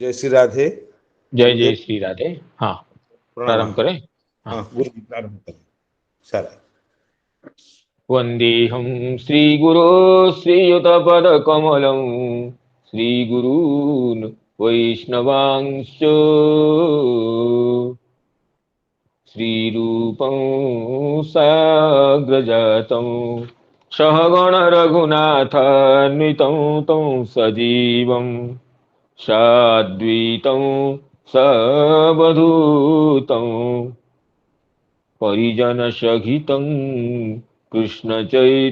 जय श्री राधे। जय गुरुदेव जय श्री राधे। हाँ, प्रणाम। प्रारंभ करें। हाँ। हाँ गुरु जी प्रारंभ करें सारा। वंदेहं श्रीगुरो श्रीयुतपदकमलं श्रीगुरून् वैष्णवांश्च श्रीरूपं साग्रजातं सहगण रघुनाथान्वितं तं सजीवं साद्वैतं सवधूतं परिजनसहितं कृष्णचैतन्यदेवम्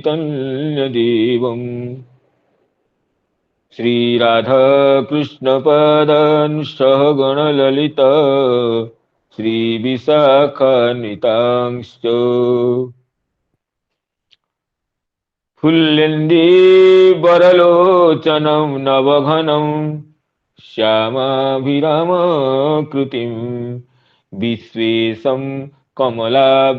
श्रीराधाकृष्णपदान् सहगणललिता श्रीविशाखान्वितांश्च फुल्लेन्दीवरलोचनं नवघनं श्यामाभिरामकृतिं विश्वेशं कमलाविलासविलसत्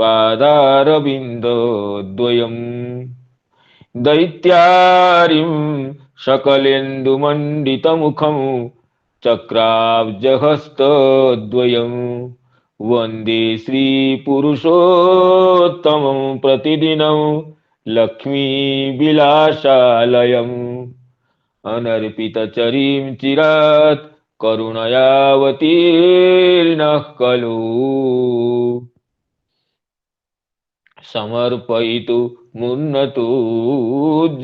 पादारविन्दद्वयम् दैत्यारिं सकलेन्दुमण्डितमुखं चक्राब्जहस्तद्वयं वन्दे श्रीपुरुषोत्तमं प्रतिदिनं लक्ष्मीविलासालयम् अनर्पितचरीं चिरात् करुणयावतीर्णः खलु समर्पयितु मुन्नतु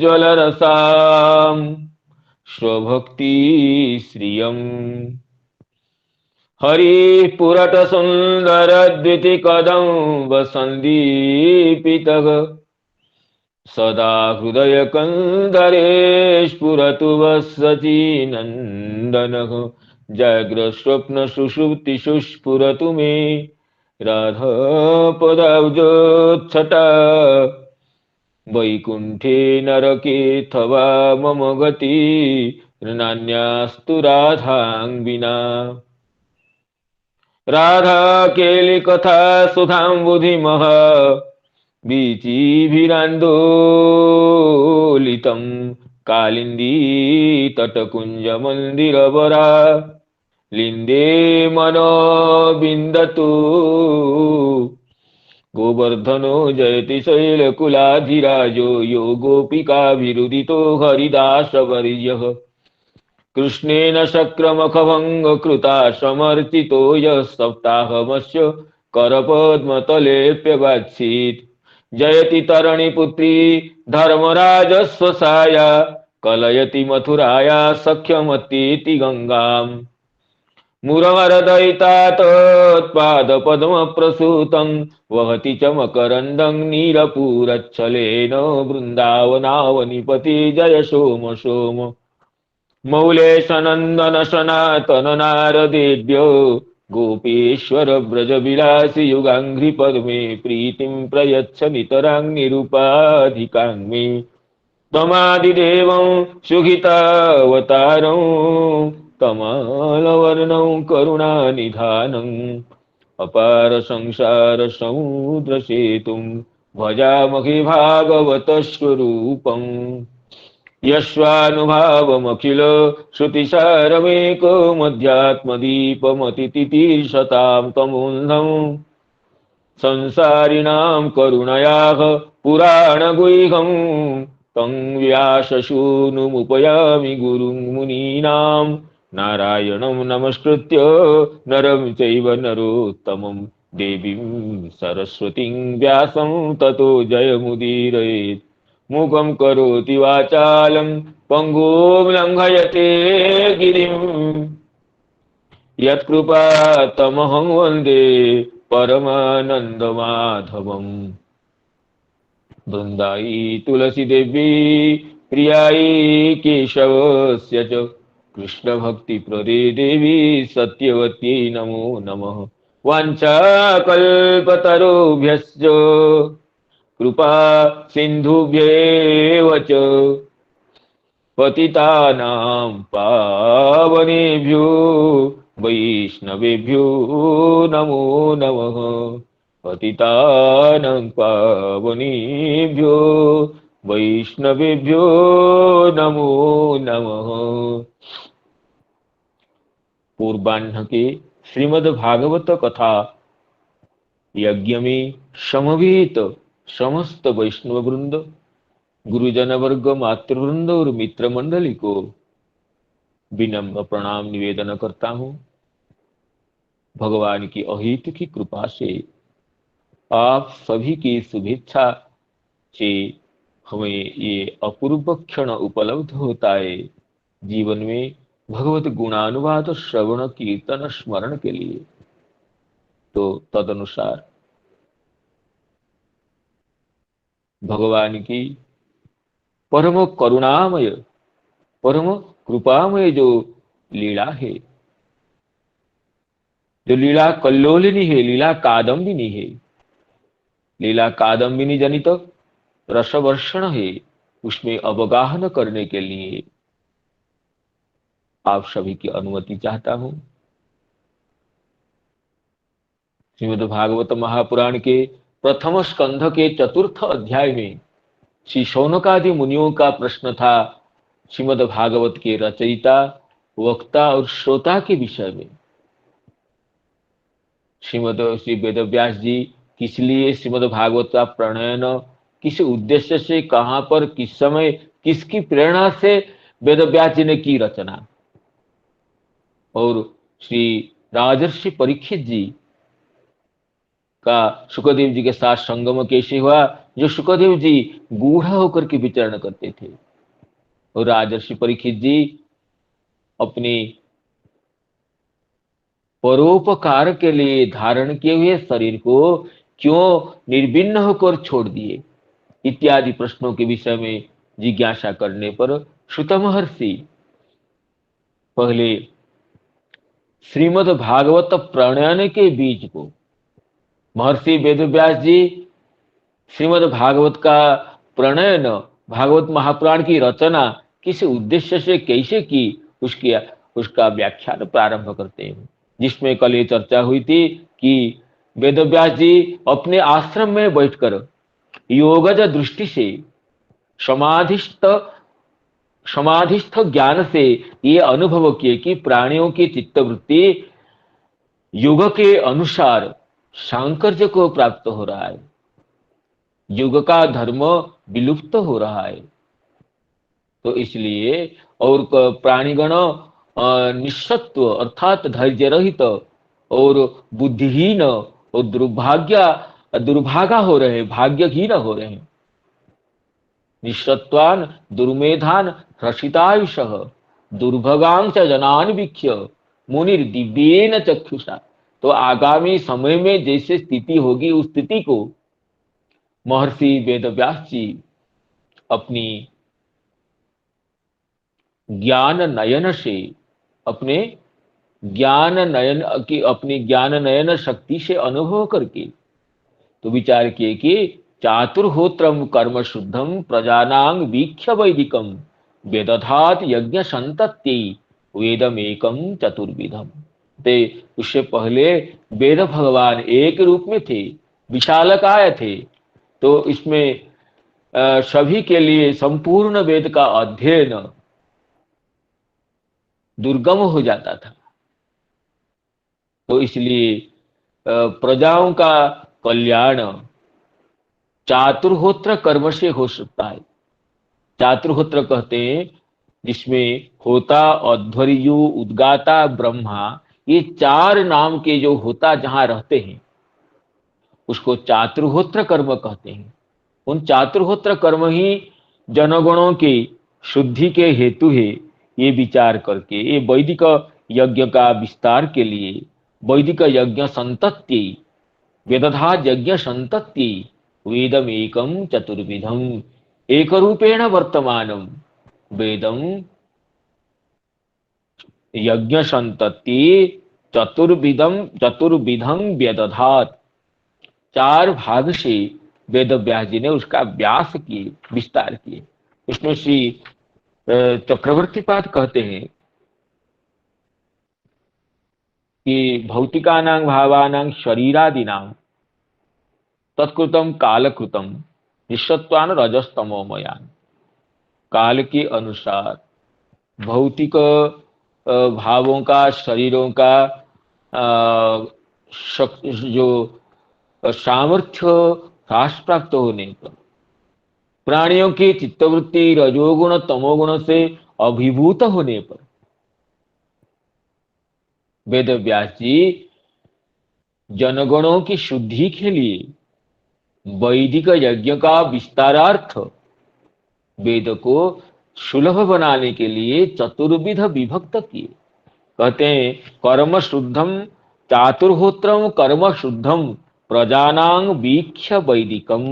ज्वलरसां स्वभक्तिश्रियम् हरिः पुरतसुन्दरद्वितिकदम्बसन्दीपितः सदा हृदयकन्दरे स्फुरतु वत्सचीनन्दनः जाग्रस्वप्नसुषुप्तिषु स्फुरतु मे राधापदाब्जोत्थटा वैकुण्ठे नरकेऽथवा मम गति नान्यास्तु राधां विना राधाकेलिकथा सुधाम्बुधिमः वीचिभिरान्दोलितं कालिन्दी तटकुञ्जमन्दिरवरा लिन्दे मनो विन्दतु गोवर्धनो जयति शैलकुलाधिराजो यो गोपिकाभिरुदितो हरिदासवर्यः कृष्णेन शक्रमखभङ्गकृता समर्चितो यः सप्ताहमस्य करपद्मतलेऽप्यवाच्छीत् जयति तरणिपुत्री धर्मराजस्वसाया कलयति मथुराया सख्यमतीति गङ्गाम् मुरहरदयितातत्पादपद्मप्रसूतं वहति च मकरन्दं नीरपूरच्छलेन वृन्दावनावनिपति जय सोम सोम मौलेशनन्दन सनातन नारदेभ्यो गोपेश्वर ब्रजविलासि युगाङ्घ्रिपद्मे प्रीतिं प्रयच्छ नितरां निरुपाधिकां मे त्वमादिदेवं सुहितावतारं कमलवर्णं करुणानिधानम् अपार संसार समुद्र सेतुं भजामहे भागवत स्वरूपम् यस्वानुभावमखिल श्रुतिसारमेकमध्यात्मदीपमतितितीर्षतां तमोन्धं संसारिणां करुणयाः पुराणगुह्यं तं व्याससूनुमुपयामि गुरुं मुनीनां नारायणं नमस्कृत्य नरं चैव नरोत्तमं देवीं सरस्वतीं व्यासं ततो जयमुदीरयेत् मूकं करोति वाचालं पङ्गुं लङ्घयते गिरिं यत्कृपातमहं वन्दे परमानन्दमाधवम् वृन्दाई तुलसीदेवी प्रियाई केशवस्य च कृष्णभक्तिप्रदे देवी सत्यवत्यै नमो नमः वाञ्छाकल्पतरुभ्यश्च कृपा सिन्धुभ्येव च पतितानां पावनेभ्यो वैष्णवेभ्यो नमो नमः पतितानां पावनेभ्यो वैष्णवेभ्यो नमो नमः। पूर्वाह्न के श्रीमद् भागवत कथा यज्ञ में समवेत समस्त वैष्णव वृंद, गुरुजन वर्ग, मातृवृंद और मित्र मंडली को विनम्र प्रणाम निवेदन करता हूँ। भगवान की अहित की कृपा से आप सभी की शुभेच्छा से हमें ये अपूर्व क्षण उपलब्ध होता है जीवन में भगवत गुणानुवाद श्रवण कीर्तन स्मरण के लिए। तो तदनुसार भगवान की परम करुणामय, परम कृपामय जो लीला है, जो लीला कल्लोलिनी है, लीला कादम्बिनी है, लीला कादम्बिनी जनित रसवर्षण है, उसमें अवगाहन करने के लिए आप सभी की अनुमति चाहता हूं। श्रीमद् भागवत महापुराण के प्रथम स्कंध के चतुर्थ अध्याय में श्री शौनकादि मुनियों का प्रश्न था श्रीमद् भागवत के रचयिता, वक्ता और श्रोता के विषय में। श्री वेदव्यास जी किस लिए श्रीमद् भागवत का प्रणयन, किस उद्देश्य से, कहां पर, किस समय, किसकी प्रेरणा से वेदव्यास जी ने की रचना, और श्री राजर्षि परीक्षित जी का सुखदेव जी के साथ संगम कैसे हुआ, जो सुखदेव जी गूढ़ा होकर के विचरण करते थे और राजर्षि परीक्षित जी अपनी परोपकार के लिए धारण किए हुए शरीर को क्यों निर्विन्न होकर छोड़ दिए, इत्यादि प्रश्नों के विषय में जिज्ञासा करने पर श्रुत महर्षि पहले श्रीमद् भागवत प्रणयन के बीज को, महर्षि वेदव्यास जी श्रीमद् भागवत का प्रणयन, भागवत महापुराण की रचना किस उद्देश्य से कैसे की, उसका व्याख्यान प्रारंभ करते हैं, जिसमें कल ये चर्चा हुई थी कि वेदव्यास जी अपने आश्रम में बैठकर योगज दृष्टि से समाधिस्थ समाधिस्थ ज्ञान से ये अनुभव किए कि प्राणियों की चित्तवृत्ति युग के अनुसार सांकर्य को प्राप्त हो रहा है, युग का धर्म विलुप्त हो रहा है। तो इसलिए और प्राणीगण निस्सत्व अर्थात धैर्य रहित और बुद्धिहीन और दुर्भागा हो रहे हैं, भाग्यहीन हो रहे हैं। निस्सत्वान दुर्मेधान हर्षितायुष दुर्भगांश जनान वीक्ष्य मुनिर दिव्येन चक्षुषा। तो आगामी समय में जैसे स्थिति होगी उस स्थिति को महर्षि वेदव्यास जी अपनी ज्ञान नयन से, अपने अपनी ज्ञान नयन शक्ति से अनुभव करके तो विचार किए कि चातुर्होत्रम कर्म शुद्धम प्रजानांग वीक्ष्य वैदिकम वेदधात यज्ञ संतत्ति वेदम एकम चतुर्विधम। ते उससे पहले वेद भगवान एक रूप में थे, विशालकाय थे, तो इसमें सभी के लिए संपूर्ण वेद का अध्ययन दुर्गम हो जाता था। तो इसलिए प्रजाओं का कल्याण चातुर्होत्र कर्म से हो सकता है। चातुर्होत्र कहते हैं जिसमें होता, अध्वर्यु, उद्गाता, ब्रह्मा, ये चार नाम के जो होता जहां रहते हैं उसको चातुर्होत्र कर्म कहते हैं। उन चातुर्होत्र कर्म ही जनगणों के शुद्धि के हेतु है। ये विचार करके ये वैदिक यज्ञ का विस्तार के लिए वैदिक यज्ञ संतत्ति, वेदधा यज्ञ संतत्ति वेदम एकम चतुर्विधम एक रूपेण वर्तमानम वेदम यज्ञ संतत्ति चतुर्विधम व्यदधात। चार भाग से वेद व्यास जी ने उसका व्यास किए, विस्तार किए। इसमें श्री चक्रवर्तीपाद कहते हैं कि भौतिकानां भावानां शरीरादीनां तत्कृतम कालकृतम निःसत्वान रजस्तमोमयान। काल के अनुसार भौतिक भावों का, शरीरों का जो सामर्थ्य ह्रास प्राप्त होने पर, प्राणियों की चित्तवृत्ति रजोगुण तमोगुण से अभिभूत होने पर वेद व्यास जी जनगणों की शुद्धि के लिए वैदिक यज्ञ का विस्तारार्थ वेद को सुलभ बनाने के लिए चतुर्विध विभक्त किए। कहते हैं कर्म शुद्धम चातुर्होत्रम कर्म शुद्धम प्रजानां वीक्ष्य वैदिकम।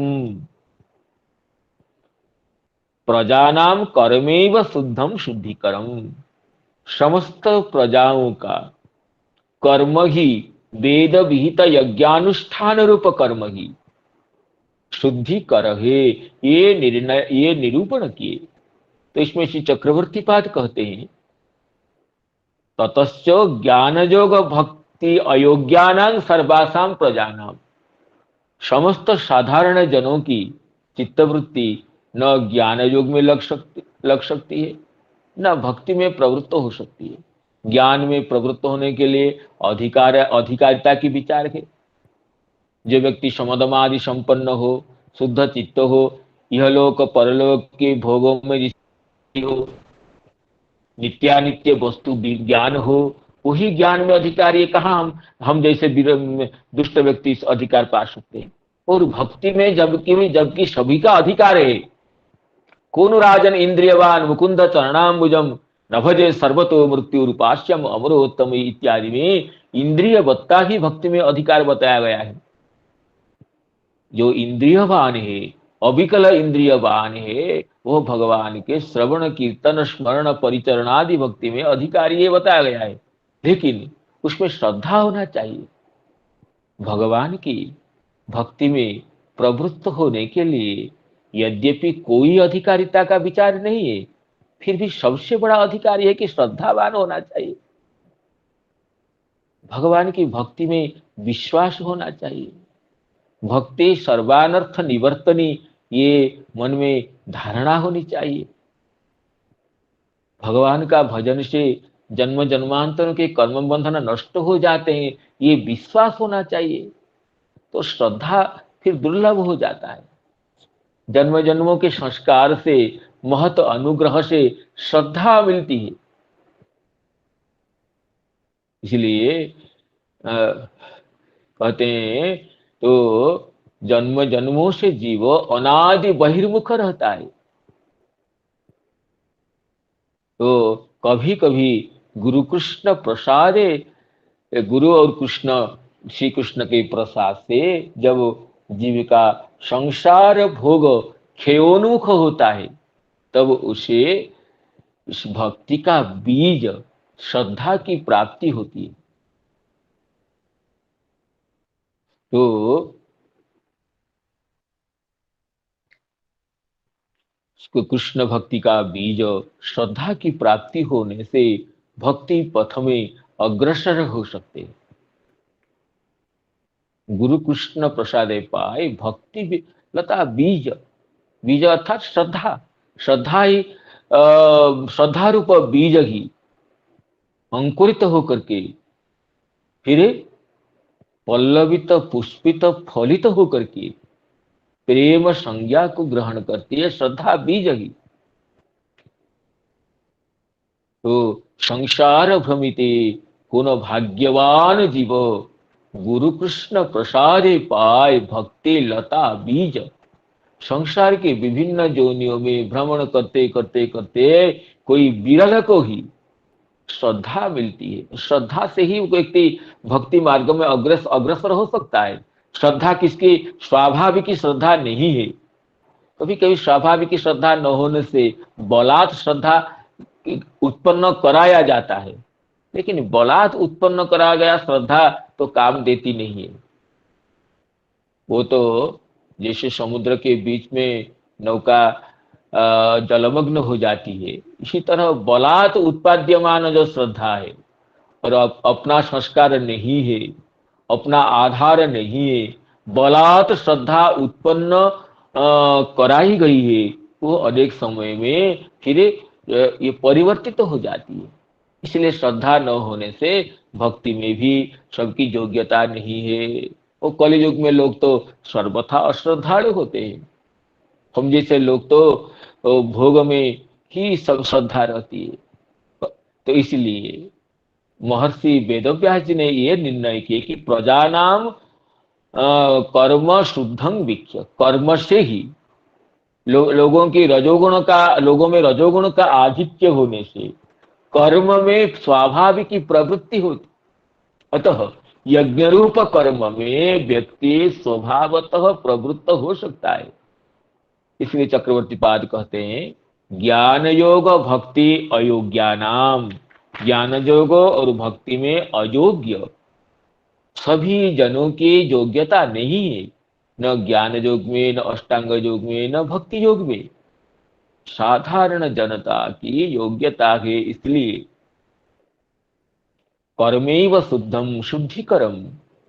प्रजानाम कर्मेव शुद्धम शुद्धिकरम। समस्त प्रजाओं का कर्म ही, वेद विहित यज्ञानुष्ठान रूप कर्म ही शुद्धिकर है, ये निरूपण किए। तो इसमें श्री चक्रवर्ती पाद कहते हैं ततश्च ज्ञानयोग भक्ति अयोग्यानां सर्वासां प्रजानां। समस्त साधारण जनों की चित्तवृत्ति न ज्ञान योग में लग सकती है, न भक्ति में प्रवृत्त हो सकती है। ज्ञान में प्रवृत्त होने के लिए अधिकारिता की विचार है। जो व्यक्ति समदमादि संपन्न हो, शुद्ध चित्त हो, यह लोक परलोक के भोगों में जिसकी हो, नित्यानित्य वस्तु ज्ञान हो, वही ज्ञान में अधिकारी है। कहाँ हम जैसे दुष्ट व्यक्ति इस अधिकार पा सकते हैं। और भक्ति में जबकि सभी का अधिकार है। कौन राजन इंद्रियवान मुकुंद चरणाम्बुजम न भजे सर्वतो मृत्यु रूपाश्यम अमरोत्तम इत्यादि में इंद्रिय बत्ता ही भक्ति में अधिकार बताया गया है। जो इंद्रियवान है, अविकल इंद्रियवान है, वो भगवान के श्रवण कीर्तन स्मरण परिचरण आदि भक्ति में अधिकारी ये बताया गया है। लेकिन उसमें श्रद्धा होना चाहिए। भगवान की भक्ति में प्रवृत्त होने के लिए यद्यपि कोई अधिकारिता का विचार नहीं है, फिर भी सबसे बड़ा अधिकार है कि श्रद्धावान होना चाहिए। भगवान की भक्ति में विश्वास होना चाहिए। भक्ति सर्वानर्थ निवर्तनी, ये मन में धारणा होनी चाहिए। भगवान का भजन से जन्म जन्मांतरों के कर्म बंधन नष्ट हो जाते हैं, ये विश्वास होना चाहिए। तो श्रद्धा फिर दुर्लभ हो जाता है। जन्म जन्मों के संस्कार से, महत अनुग्रह से श्रद्धा मिलती है। इसलिए कहते हैं तो जन्म जन्मों से जीव अनादि बहिर्मुख रहता है। तो कभी कभी गुरु कृष्ण प्रसादे, गुरु और कृष्ण श्री कृष्ण के प्रसाद से जब जीव का संसार भोग खेयोन्मुख होता है, तब उसे इस भक्ति का बीज श्रद्धा की प्राप्ति होती है। तो कृष्ण भक्ति का बीज श्रद्धा की प्राप्ति होने से भक्ति पथ में अग्रसर हो सकते हैं। गुरु कृष्ण प्रसादे पाए भक्ति लता बीज, बीज अर्थात श्रद्धा। श्रद्धा ही श्रद्धा रूप बीज ही अंकुरित होकर के फिर पल्लवित पुष्पित फलित होकर के प्रेम संज्ञा को ग्रहण करती है। श्रद्धा बीज ही। तो संसार भ्रमिते कौन भाग्यवान जीव, गुरु कृष्ण प्रसादे पाए भक्ति लता बीज। संसार के विभिन्न जोनियों में भ्रमण करते करते करते कोई विरल को ही श्रद्धा मिलती है। श्रद्धा से ही व्यक्ति भक्ति मार्ग में अग्रसर हो सकता है। श्रद्धा किसकी स्वाभाविक श्रद्धा नहीं है। कभी कभी स्वाभाविक श्रद्धा न होने से बलात् श्रद्धा उत्पन्न कराया जाता है, लेकिन बलात् उत्पन्न कराया गया श्रद्धा तो काम देती नहीं है। वो तो जैसे समुद्र के बीच में नौका जलमग्न हो जाती है, इसी तरह बलात् उत्पाद्यमान जो श्रद्धा है और अपना संस्कार नहीं है, अपना आधार नहीं है, बलात् श्रद्धा उत्पन्न कराई गई है वो अनेक समय में फिर ये परिवर्तित तो हो जाती है। इसलिए श्रद्धा न होने से भक्ति में भी सबकी योग्यता नहीं है। वो कलि युग में लोग तो सर्वथा अश्रद्धालु होते हैं। हम जैसे लोग तो भोग में ही सब श्रद्धा रहती है। तो इसलिए महर्षि वेदव्यास जी ने ये निर्णय किया कि प्रजा नाम कर्म शुद्धं वीक्ष्य, कर्म से ही लोगों में रजोगुण का आधिक्य होने से कर्म में स्वाभाविक की प्रवृत्ति होती। अतः यज्ञ रूप कर्म में व्यक्ति स्वभावतः प्रवृत्त हो सकता है। इसलिए चक्रवर्ती पाद कहते हैं ज्ञान योग भक्ति अयोग्यानाम, ज्ञान योग और भक्ति में अयोग्य सभी जनों की योग्यता नहीं है। न ज्ञान योग में, न अष्टांग योग में, न भक्ति योग में। साधारण जनता की योग्यता है। इसलिए कर्मेव शुद्धम शुद्धिकरम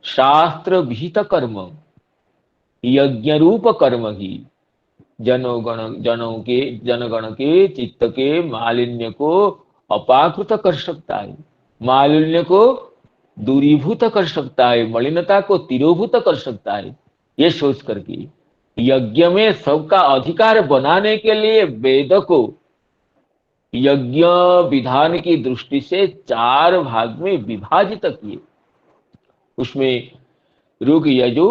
शास्त्र विहित कर्म यज्ञ रूप कर्म ही जनगण के चित्त के मालिन्य को अपाकृत कर सकता है, मालिन्य को दूरीभूत कर सकता है, मलिनता को तिरोभूत कर सकता है। ये सोच करके यज्ञ में सबका अधिकार बनाने के लिए वेद को यज्ञ विधान की दृष्टि से 4 भाग में विभाजित किए। उसमें ऋग यजु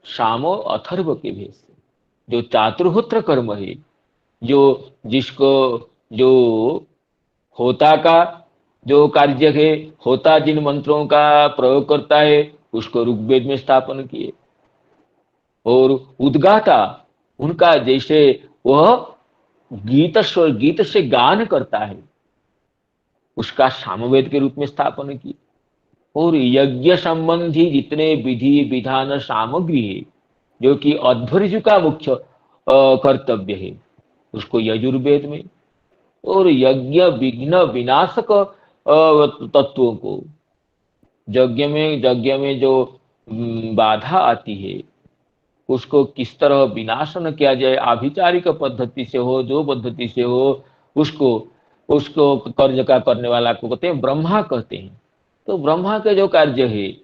सामो अथर्व के भेद से जो चातुर्होत्र कर्म है, जो जिसको जो होता का जो कार्य है, होता जिन मंत्रों का प्रयोग करता है उसको ऋग्वेद में स्थापन किए। और उद्गाता उनका जैसे वह गीत से गान करता है उसका सामवेद के रूप में स्थापन किए। और यज्ञ संबंधी जितने विधि विधान सामग्री है जो कि अध्वर्यु का मुख्य कर्तव्य है उसको यजुर्वेद में। और यज्ञ विघ्न विनाशक तत्वों को यज्ञ में जो बाधा आती है उसको किस तरह विनाशन किया जाए, आभिचारिक पद्धति से हो, जो पद्धति से हो, उसको उसको कार्य का करने वाला को कहते हैं ब्रह्मा कहते हैं। तो ब्रह्मा के जो कार्य है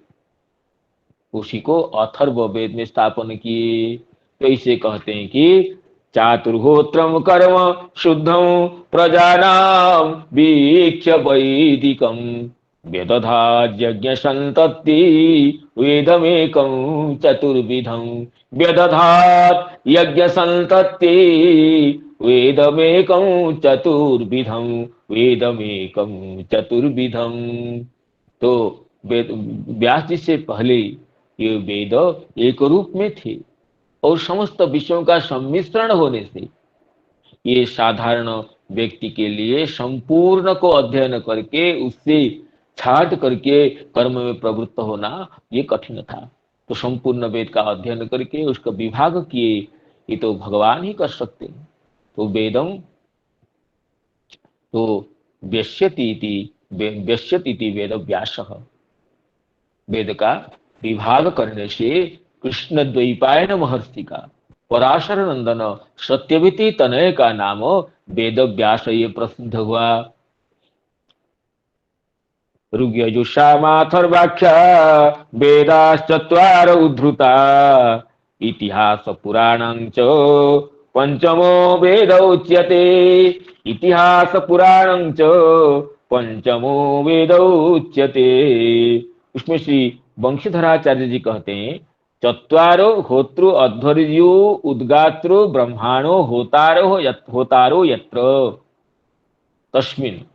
उसी को अथर्व वेद में स्थापन किए। तो इसे कहते हैं कि चातुर्होत्रम कर्म शुद्धम प्रजानाम वीक्ष्य वैदिकम व्यदधात् यज्ञ संतति वेदमेकं चतुर्विधं व्यदधात् यज्ञ संतति वेदमेकं चतुर्विधं वेदमेकं चतुर्विधं। तो व्यास जी से पहले ये वेद एक रूप में थे और समस्त विषयों का सम्मिश्रण होने से ये साधारण व्यक्ति के लिए संपूर्ण को अध्ययन करके उससे छाट करके कर्म में प्रवृत्त होना ये कठिन था। तो संपूर्ण वेद का अध्ययन करके उसका विभाग किए, ये तो भगवान ही कर सकते हैं। तो वेदम तो व्यस्यति वेद व्यासः, वेद का विभाग करने से कृष्ण द्वैपायन महर्षि का पराशर नंदन सत्यवती तनय का नाम वेद व्यास ये प्रसिद्ध हुआ। ऋग्यजुषामाथर्वाख्या वेदाश्चत्वार उद्धृता इतिहास पुराणं च पंचमो वेद उच्यते। इतिहास पुराणं च पंचमो वेद उच्यते। उसमें श्री वंशीधराचार्य जी कहते हैं चत्वारो होत्रु अध्वर्यु उद्गात्रु ब्रह्माणो होतारो यत्र तस्मिन,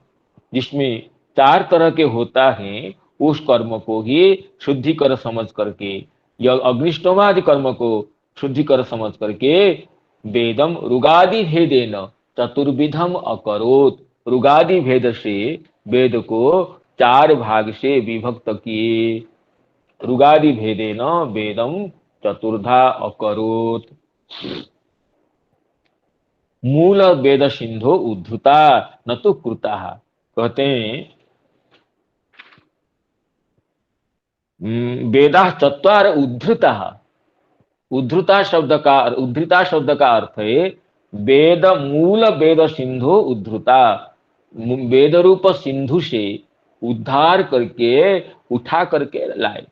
जिसमें 4 तरह के होता है उस कर्म को ही शुद्धिकर समझ करके या अग्निष्टोमादि कर्म को शुद्धिकर समझ करके वेदम रुगादि भेदेन चतुर्विधम अकरोत, रुगादि भेद से वेद को 4 भाग से विभक्त किए। रुगादि भेदेन वेदम चतुर्धा अकरोत। मूल वेद सिंधो उद्धृता न तो कृता। कहते हैं वेदा चत्वार उद्धृता, उद्धृता शब्द का अर्थ है वेद मूल, वेद सिंधु उद्धृता, वेद रूप सिंधु से उद्धार करके उठा करके लाए।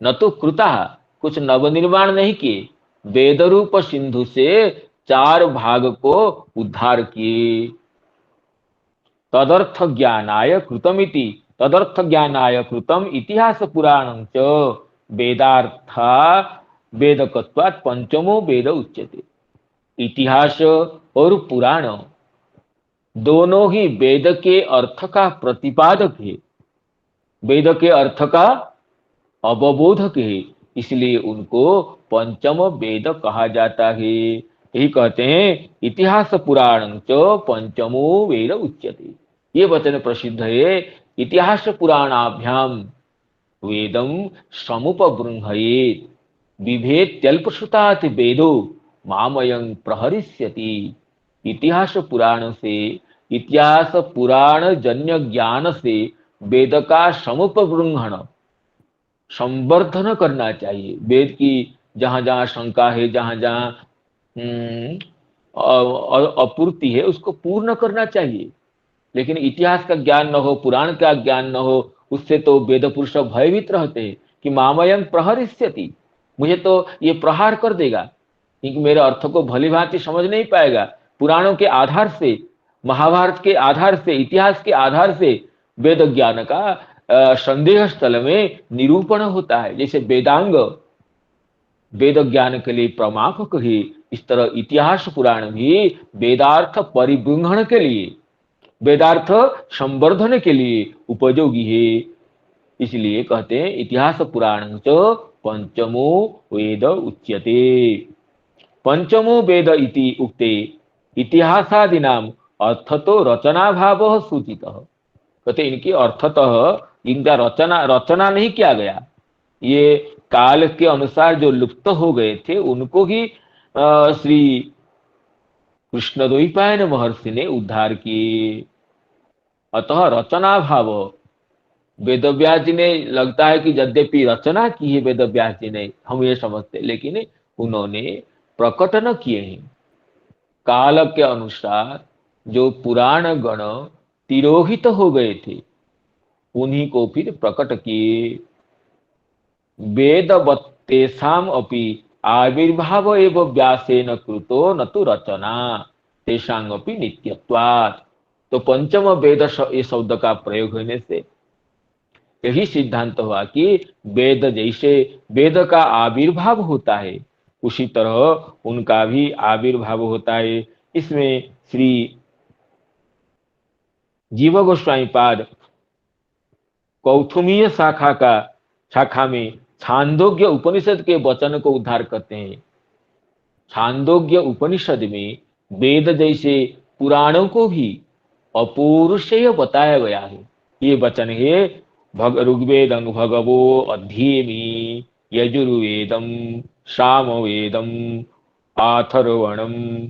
न तो कृता, कुछ नवनिर्माण नहीं किए, वेद रूप सिंधु से चार भाग को उद्धार किए। तदर्थ ज्ञानाय कृतमिति, तदर्थ ज्ञानाय कृतम इतिहास पुराणं च वेदार्था वेदकत्वात् पंचमो वेद उच्यते। इतिहास और पुराण दोनों ही वेद के अर्थ का प्रतिपादक है, वेद के अर्थ का अवबोधक है, इसलिए उनको पंचम वेद कहा जाता है। यही कहते हैं इतिहास पुराण च पंचमो वेद उच्यते। ये वचन प्रसिद्ध है, इतिहास पुराणाभ्याम वेदम समुपबृंहयेत् बिभेत्यल्पश्रुतात् वेदो मामयं प्रहरिष्यति। इतिहास पुराण से, इतिहास पुराण जन्य ज्ञान से वेद का समुपबृंहण, संवर्धन करना चाहिए। वेद की जहां जहां शंका है, जहां जहां अपूर्ति है, उसको पूर्ण करना चाहिए। लेकिन इतिहास का ज्ञान न हो, पुराण का ज्ञान न हो, उससे तो वेद पुरुष भयभीत रहते हैं कि मामयं प्रहरिष्यति, मुझे तो ये प्रहार कर देगा, क्योंकि मेरे अर्थ को भली भांति समझ नहीं पाएगा। पुराणों के आधार से, महाभारत के आधार से, इतिहास के आधार से वेद ज्ञान का संदेह स्थल में निरूपण होता है। जैसे वेदांग वेद ज्ञान के लिए प्रमापक है, इस तरह इतिहास पुराण भी वेदार्थ परिबृंहण के लिए, वेदार्थ संवर्धन के लिए उपयोगी है। इसलिए कहते हैं इतिहास पुराण च पंचमो वेद उच्यते। पंचमो वेद इति उक्ते इतिहासादिनाम अर्थतो रचना भाव सूचितः। कहते इनकी अर्थतः इनका रचना नहीं किया गया, ये काल के अनुसार जो लुप्त हो गए थे उनको ही श्री कृष्णद्वैपायन महर्षि ने उद्धार किए। अतः रचना भाव, वेदव्यास जी ने, लगता है कि यद्यपि रचना की है वेदव्यास जी ने, हम ये समझते, लेकिन उन्होंने प्रकटन किए हैं। काल के अनुसार जो पुराण गण तिरोहित हो गए थे उन्हीं को फिर प्रकट किए। वेदवत्तेषाम अपि आविर्भाव एव व्यासेन कृतो न तो रचना तेषां अपि नित्यत्वात्। तो पंचम वेद इस शब्द का प्रयोग होने से यही सिद्धांत हुआ कि वेद जैसे वेद का आविर्भाव होता है, उसी तरह उनका भी आविर्भाव होता है। इसमें श्री जीव गोस्वामी पाद कौथुमीय शाखा में छांदोग्य उपनिषद के वचन को उद्धार करते हैं। छांदोग्य उपनिषद में वेद जैसे पुराणों को भी अपौरुषेय बताया गया है। ये वचन है ऋग्वेदं भगवो अध्येमि यजुर्वेदं सामवेदं अथर्वणं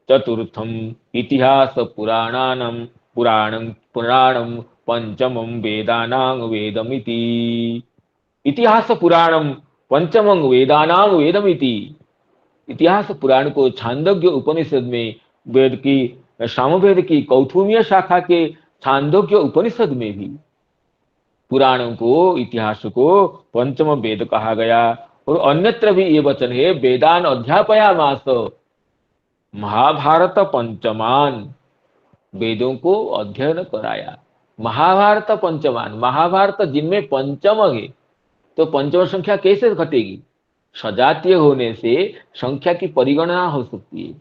चतुर्थम इतिहास पुराणं पंचमं वेदानां वेदमिति। इतिहास पुराणं पंचमं वेदानां वेदमिति। इतिहास पुराण को छांदोग्य उपनिषद में, वेद की सामवेद की कौथुमीय शाखा के छांदोग्य उपनिषद में भी पुराणों को, इतिहास को पंचम वेद कहा गया। और अन्यत्र भी ये वचन है वेदान अध्यापयामास, महाभारत पंचमान, वेदों को अध्ययन कराया। महाभारत पंचमान, महाभारत जिनमें पंचम है, तो पंचम संख्या कैसे घटेगी? सजातीय होने से संख्या की परिगणना हो सकती है।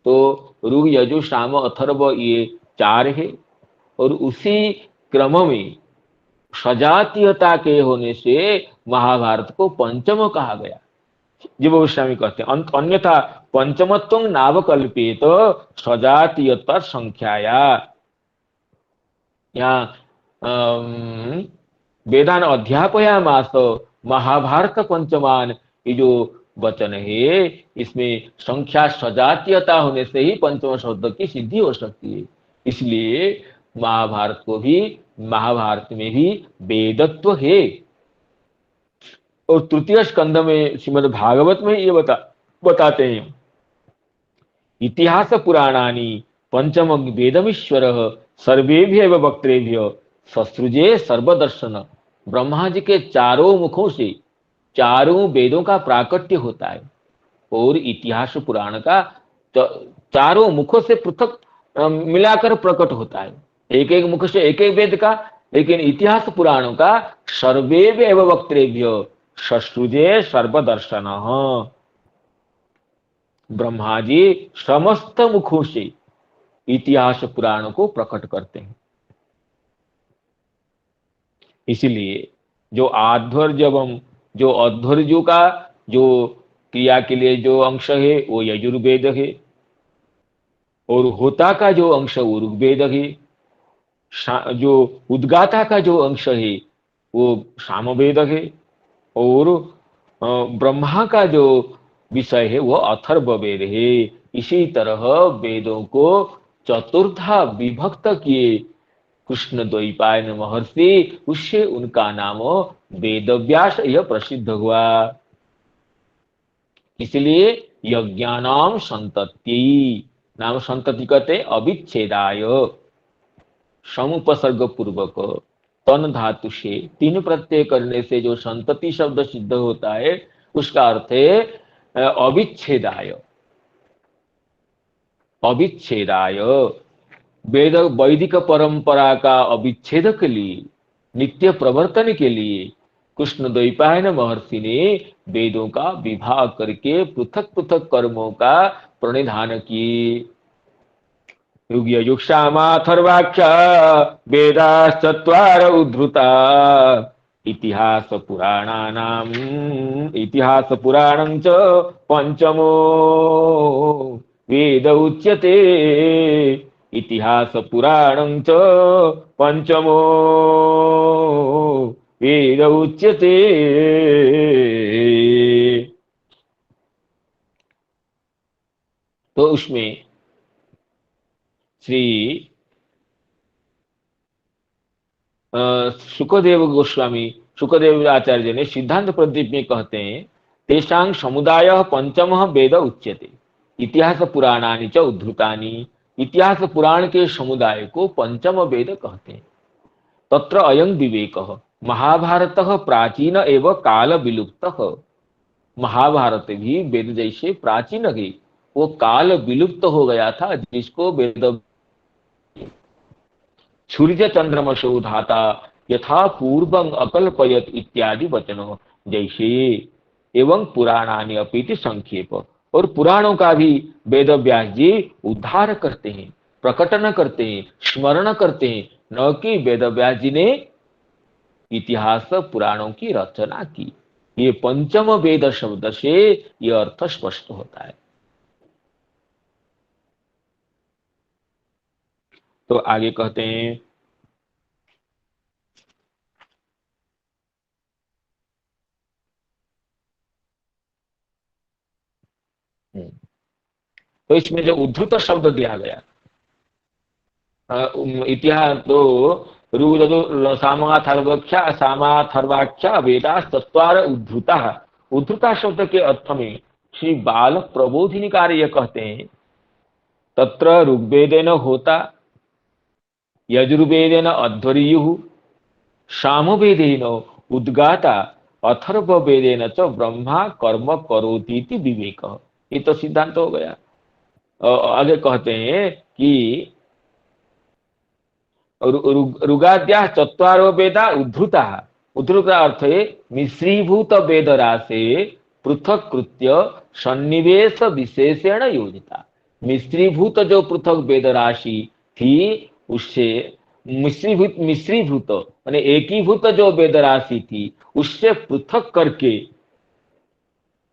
तो ऋग यजु साम अथर्व ये चार है, और उसी क्रम में सजातीयता के होने से महाभारत को पंचम कहा गया। जीव गोस्वामी कहते हैं अन्यथा पंचमत्व नावकल्पित सजातीयता संख्याया। यहाँ वेदान अध्यापयामास महाभारत पंचमान, ये जो वचन है इसमें संख्या सजातीयता होने से ही पंचम शब्द की सिद्धि हो सकती है। इसलिए महाभारत में भी वेदत्व है। और तृतीय स्कंद में श्रीमद् भागवत में ये बताते हैं, इतिहास पुराणानि पंचम वेदमीश्वर सर्वेभ्य वक्त्रेभ्य ससृजे सर्वदर्शन। ब्रह्मा जी के चारों मुखों से चारों वेदों का प्राकट्य होता है और इतिहास पुराण का चारों मुखों से पृथक मिलाकर प्रकट होता है, एक एक मुख से एक एक वेद का। लेकिन इतिहास पुराणों का सर्वेभ्य वक्त्रेभ्य ससृजे सर्वदर्शन। ब्रह्मा जी समस्त मुखों से इतिहास पुराण को प्रकट करते हैं। इसलिए जो आध्वर्यवम, जो अध्वर्यु का जो क्रिया के लिए जो अंश है वो यजुर्वेद है, और होता का जो अंश वो ऋग्वेद है, जो उद्गाता का जो अंश है वो सामवेद है, और ब्रह्मा का जो विषय है वो अथर्ववेद है। इसी तरह वेदों को चतुर्था विभक्त किए कृष्ण द्वैपायन महर्षि, उससे उनका नाम वेदव्यास यह प्रसिद्ध हुआ। इसलिए यज्ञानाम संतति, नाम संतति कहते अविच्छेदाय, समुपसर्ग पूर्वक तन धातु से तीन प्रत्यय करने से जो संतति शब्द सिद्ध होता है उसका अर्थ है अविच्छेदाय। अविच्छेदाय वेद वैदिक परंपरा का अविच्छेद के लिए, नित्य प्रवर्तन के लिए कृष्ण द्वैपायन महर्षि ने वेदों का विभाग करके पृथक पृथक कर्मों का प्रणिधान किए। युग युग सामाथर्वाख्या वेदाश्चत्वार उद्धृता, इतिहास पुराणानाम इतिहास पुराणं च पंचमो वेद उच्यते। इतिहास पुराणं च पंचमो वेद उच्यते। तो उसमें श्री सुखदेव गोस्वामी, सुखदेव आचार्य ने सिद्धांत प्रदीप में कहते हैं, तेषां समुदाय पंचम वेद उच्यते इतिहास पुराणानि च उद्धृतानि। इतिहास पुराण के समुदाय को पंचम वेद कहते हैं। तत्र अयं विवेकः, महाभारत प्राचीन एवं काल विलुप्त। महाभारत भी वेद जैसे प्राचीन है, वो काल विलुप्त हो गया था, जिसको वेद सूर्य चंद्रमसो धाता यथा पूर्वं अकल्पयत इत्यादि वचनों जैसे। एवं पुराणानि अपीति संक्षेप, और पुराणों का भी वेद व्यास जी उद्धार करते हैं, प्रकटन करते हैं, स्मरण करते हैं, न कि वेद व्यास जी ने इतिहास पुराणों की रचना की। ये पंचम वेद शब्द से ये अर्थ स्पष्ट होता है। तो आगे कहते हैं, तो इसमें जो उद्धृत शब्द दिया गया, इतिहास तो सामाथर्वाख्या वेदा चत्वार उद्धृता। उद्धृता शब्द के अर्थ में श्री बाल प्रबोधिनीकार ये कहते हैं, तत्र ऋग्वेदेन होता, यजुर्वेदेन अध्वर्युः, सामवेदेन उद्गाता, अथर्ववेदेन च ब्रह्मा कर्म करोति इति विवेकः। ये तो सिद्धांत हो गया। आगे कहते हैं कि ऋगाद्या चत्वारो वेदा उद्धृता। उद्धृत अर्थ है मिश्रीभूत वेद राशे पृथक कृत्य सन्निवेश विशेषण योजिता। मिश्रीभूत जो पृथक वेद राशि थी उससे मिश्रीभूत माने एकीभूत जो वेद राशि थी उससे पृथक करके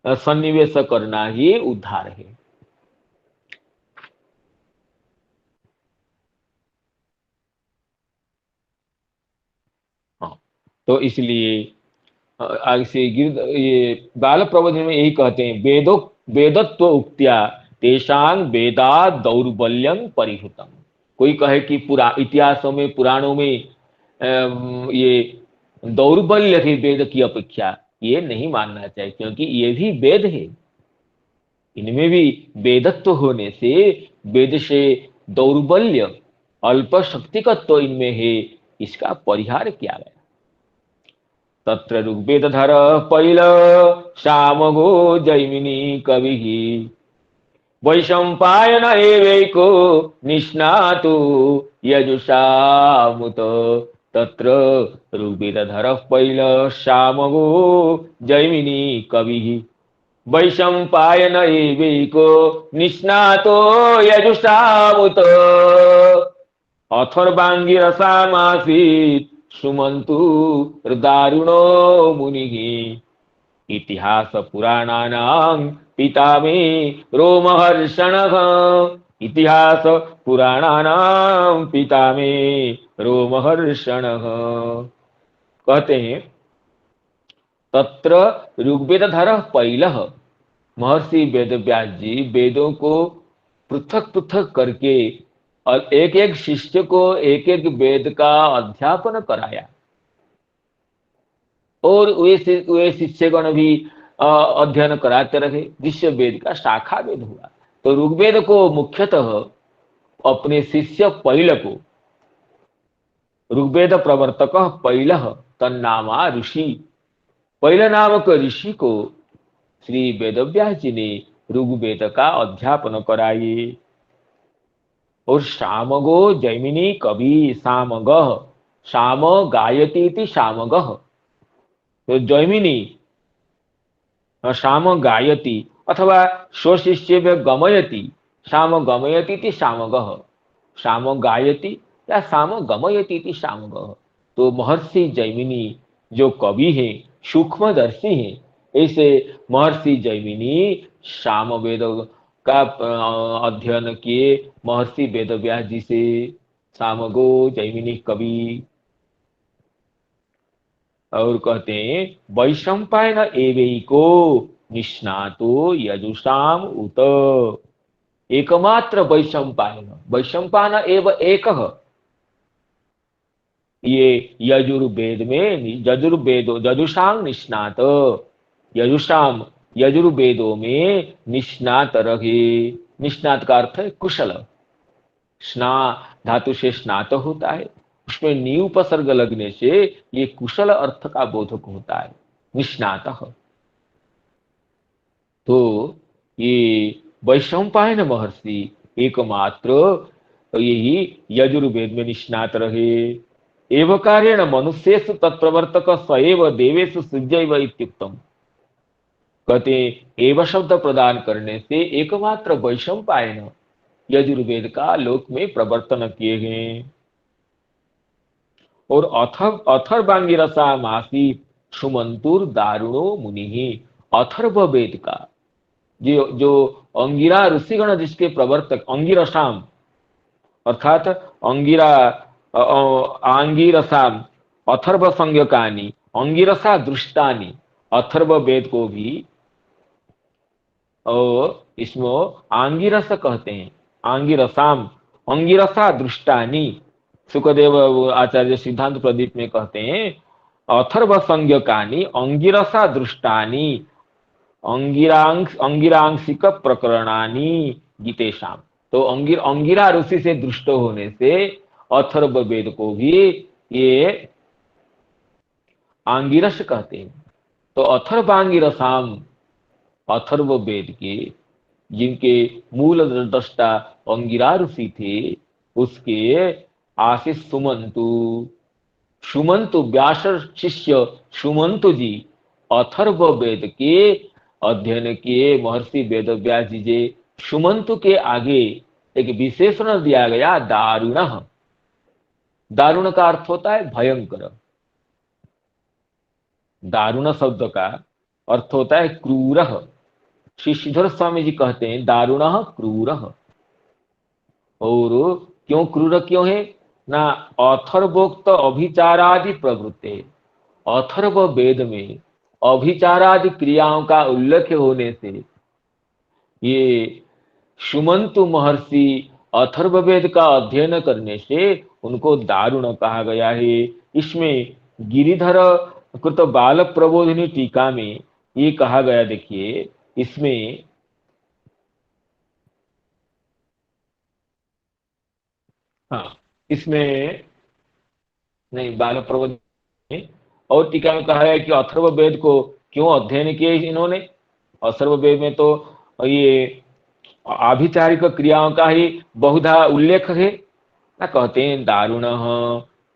सन्निवेश करना ही उद्धार है। तो इसलिए आगे से ये बाल प्रबोधन में यही कहते हैं, वेदत्व उक्त्या तेषां वेदा दौर्बल्यं परिहृतम। कोई कहे कि इतिहासों में पुराणों में ये दौर्बल्य थे वेद की अपेक्षा, ये नहीं मानना चाहिए, क्योंकि ये भी वेद है, इनमें भी वेदत्व होने से वेद से दौर्बल्य अल्प शक्तिकत्व इनमें है, इसका परिहार किया गया। तत्र ऋग्वेदधर पैल सामगो जैमिनी कवि वैशंपायन एवैको निष्णातु यजुषामुत। तत्र ऋग्वेदधर पैल सामगो जैमिनी कवि वैशंपायन एवैको निष्णातो यजुषामुत। अथर्वांगिरसामासीत् सुमन्तु दारुणो मुनिः इतिहास पुराणानां पिता मे रोमहर्षणः। इतिहास पुराणानां पिता मे रोमहर्षणः। कहते हैं तत्र ऋग्वेदधर पैलः, महर्षि वेदव्यास जी वेदों को पृथक पृथक करके और एक एक शिष्य को एक एक वेद का अध्यापन कराया, और वे शिष्यगण भी अध्ययन कराते रहे, जिससे वेद का शाखा वेद हुआ। तो ऋग्वेद को मुख्यतः अपने शिष्य पैल को, ऋग्वेद प्रवर्तक पैल तन्नामा ऋषि, पैल नामक ऋषि को श्री वेदव्यास जी ने ऋग्वेद का अध्यापन कराए। और सामगो जैमिनी कवि सामगः, साम गायती इति सामगः, तो जैमिनी साम गायती अथवा स्वशिष्येभ्य गमयति, साम गमयति इति सामगः, साम गायति या साम गमयति इति सामगः। तो महर्षि जैमिनी जो कवि हैं, सूक्ष्मदर्शी हैं, ऐसे महर्षि जैमिनी सामवेद का अध्ययन किए महर्षि वेदव्यास जी से। सामगो जैमिनी कवि। और कहते हैं वैशंपायन एवैको निष्णातो यजुषाम उत। एकमात्र वैशंपायन, वैशंपायन एव एकः, ये यजुर्वेद में यजुषाम निष्णात, यजुषाम यजुर्वेदों में निष्णात रहे। निष्णात का अर्थ है कुशल। स्ना धातु से स्नात होता है, उसमें नी उपसर्ग लगने से ये कुशल अर्थ का बोधक होता है, निष्णात। तो ये वैशंपायन महर्षि एकमात्र यही यजुर्वेद में निष्णात रहे। एवकारेण मनुष्येषु तत्प्रवर्तक स एव देवेषु सृज्यैव इत्युक्तम्। कहते एव शब्द प्रदान करने से एकमात्र वैशंपायन यजुर्वेद का लोक में प्रवर्तन किए गए। और अथर्वांगिरसा मासी सुमंतुर दारुणो मुनि, अथर्व वेद का जो अंगिरा ऋषिगण जिसके प्रवर्तक, अंगिरसाम अर्थात अंगिरा आंगिरसाम अथर्व संज्ञकानि अंगिरसा दृष्टानि, अथर्व वेद को भी और इसमें आंगिरस कहते हैं, आंगिरसाम अंगिरसा दृष्टानि। सुखदेव आचार्य सिद्धांत प्रदीप में कहते हैं अथर्व संज्ञकानि अंगिरसा दृष्टानि अंगिरांशिक प्रकरणानि गीतेशाम। तो अंगिरा ऋषि से दृष्ट होने से अथर्व वेद को भी ये आंगिरस कहते हैं। तो अथर्वांगिरसाम, अथर्व वेद के जिनके मूल द्रष्टा अंगिरा ऋषि थे, उसके आशीष सुमंतु, सुमंतु व्यास शिष्य सुमंतु जी अथर्व वेद के अध्ययन किए महर्षि वेदव्यास जी जे। सुमंतु के आगे एक विशेषण दिया गया दारुण। दारुण का अर्थ होता है भयंकर। दारुण शब्द का अर्थ होता है क्रूर। श्री श्रीधर स्वामी जी कहते हैं दारुण क्रूर। और क्यों क्रूर क्यों है ना, अथर्वोक्त अभिचारादि प्रवृत्ति, अथर्व वेद में अभिचारादि क्रियाओं का उल्लेख होने से ये सुमंतु महर्षि अथर्व वेद का अध्ययन करने से उनको दारुण कहा गया है। इसमें गिरिधर कृत बाल प्रबोधिनी टीका में ये कहा गया, देखिए इसमें हाँ, इसमें नहीं, बाल प्रबोधिनी और टीका में कहा है कि अथर्ववेद को क्यों अध्ययन किए इन्होंने। अथर्ववेद में तो ये आभिचारिक क्रियाओं का ही बहुधा उल्लेख है ना। कहते हैं दारुण,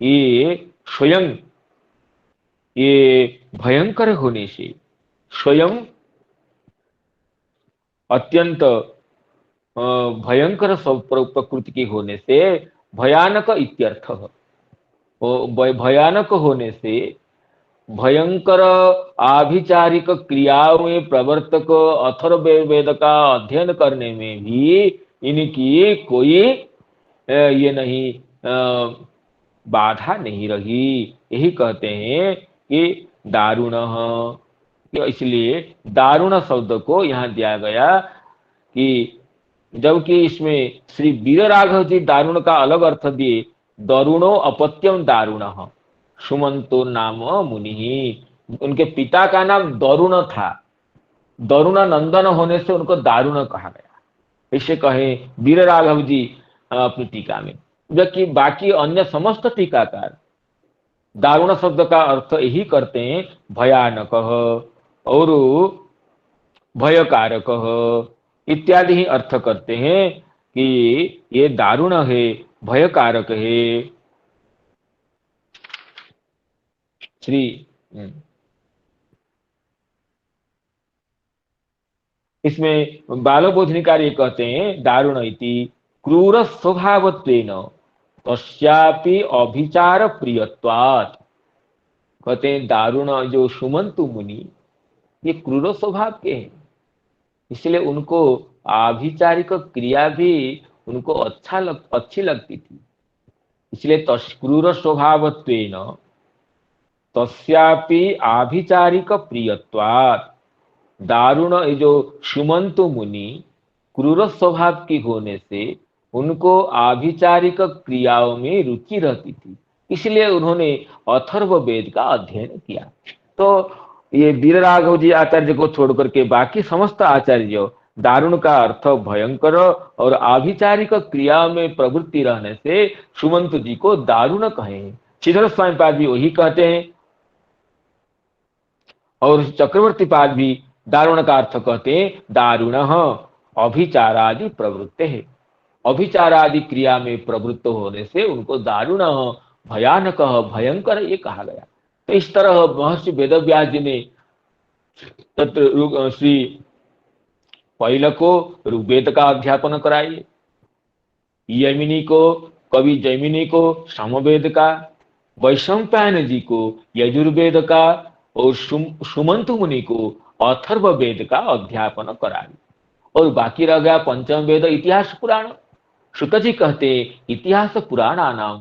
ये स्वयं ये भयंकर होने से, स्वयं अत्यंत भयंकर प्रकृति की होने से भयानक इत्यर्थ। भयानक होने से भयंकर आभिचारिक क्रियाओं में प्रवर्तक अथर्ववेद का अध्ययन करने में भी इनकी कोई ये नहीं बाधा नहीं रही। यही कहते हैं कि दारुण, इसलिए दारुण शब्द को यहाँ दिया गया कि जबकि इसमें श्री वीर राघव जी दारुण का अलग अर्थ दिए, दरुणो अपत्यम दारुण, सुमंतो नाम मुनि। उनके पिता का नाम दरुण था, दरुण नंदन होने से उनको दारुण कहा गया, इसे कहे वीर राघव जी अपनी टीका में। जबकि बाकी अन्य समस्त टीकाकार दारुण शब्द का अर्थ यही करते हैं भयानक और भयकारक इत्यादि ही अर्थ करते हैं कि ये दारुण है, भयकारक है। श्री इसमें बालबोधनिकार ये कहते हैं दारुण इति क्रूर स्वभावत्वेन तस्यापि अभिचार प्रियत्वात्। कहते हैं दारुण जो सुमंतु मुनि ये क्रूर स्वभाव के हैं, इसलिए उनको आभिचारिक क्रिया भी उनको अच्छी लगती थी, इसलिए क्रूर स्वभावत्वेन तस्यापि आभिचारिक प्रियत्वात्। दारुण जो सुमंतु मुनि क्रूर स्वभाव की होने से उनको आभिचारिक क्रियाओं में रुचि रहती थी, इसलिए उन्होंने अथर्ववेद का अध्ययन किया। तो ये वीर राघव जी आचार्य को छोड़कर के बाकी समस्त आचार्य दारुण का अर्थ भयंकर और आभिचारिक क्रिया में प्रवृत्ति रहने से सुमंत जी को दारुण कहे। श्रीधर स्वामी पाद भी वही कहते हैं और चक्रवर्ती पाद भी दारुण का अर्थ कहते हैं दारुण अभिचारादि प्रवृत्त है, अभिचारादि क्रिया में प्रवृत्त होने से उनको दारुण भयानक भयंकर ये कहा गया। तो इस तरह महर्षि वेदव्यास जी ने श्री पहले को ऋग्वेद का अध्यापन कराइए, यमिनी को कवि जैमिनी को सामवेद का, वैशंपायन जी को यजुर्वेद का और सुमंतु मुनि को अथर्ववेद का अध्यापन कराइए। और बाकी रह गया पंचम वेद इतिहास पुराण। शुक जी कहते इतिहास पुराणानाम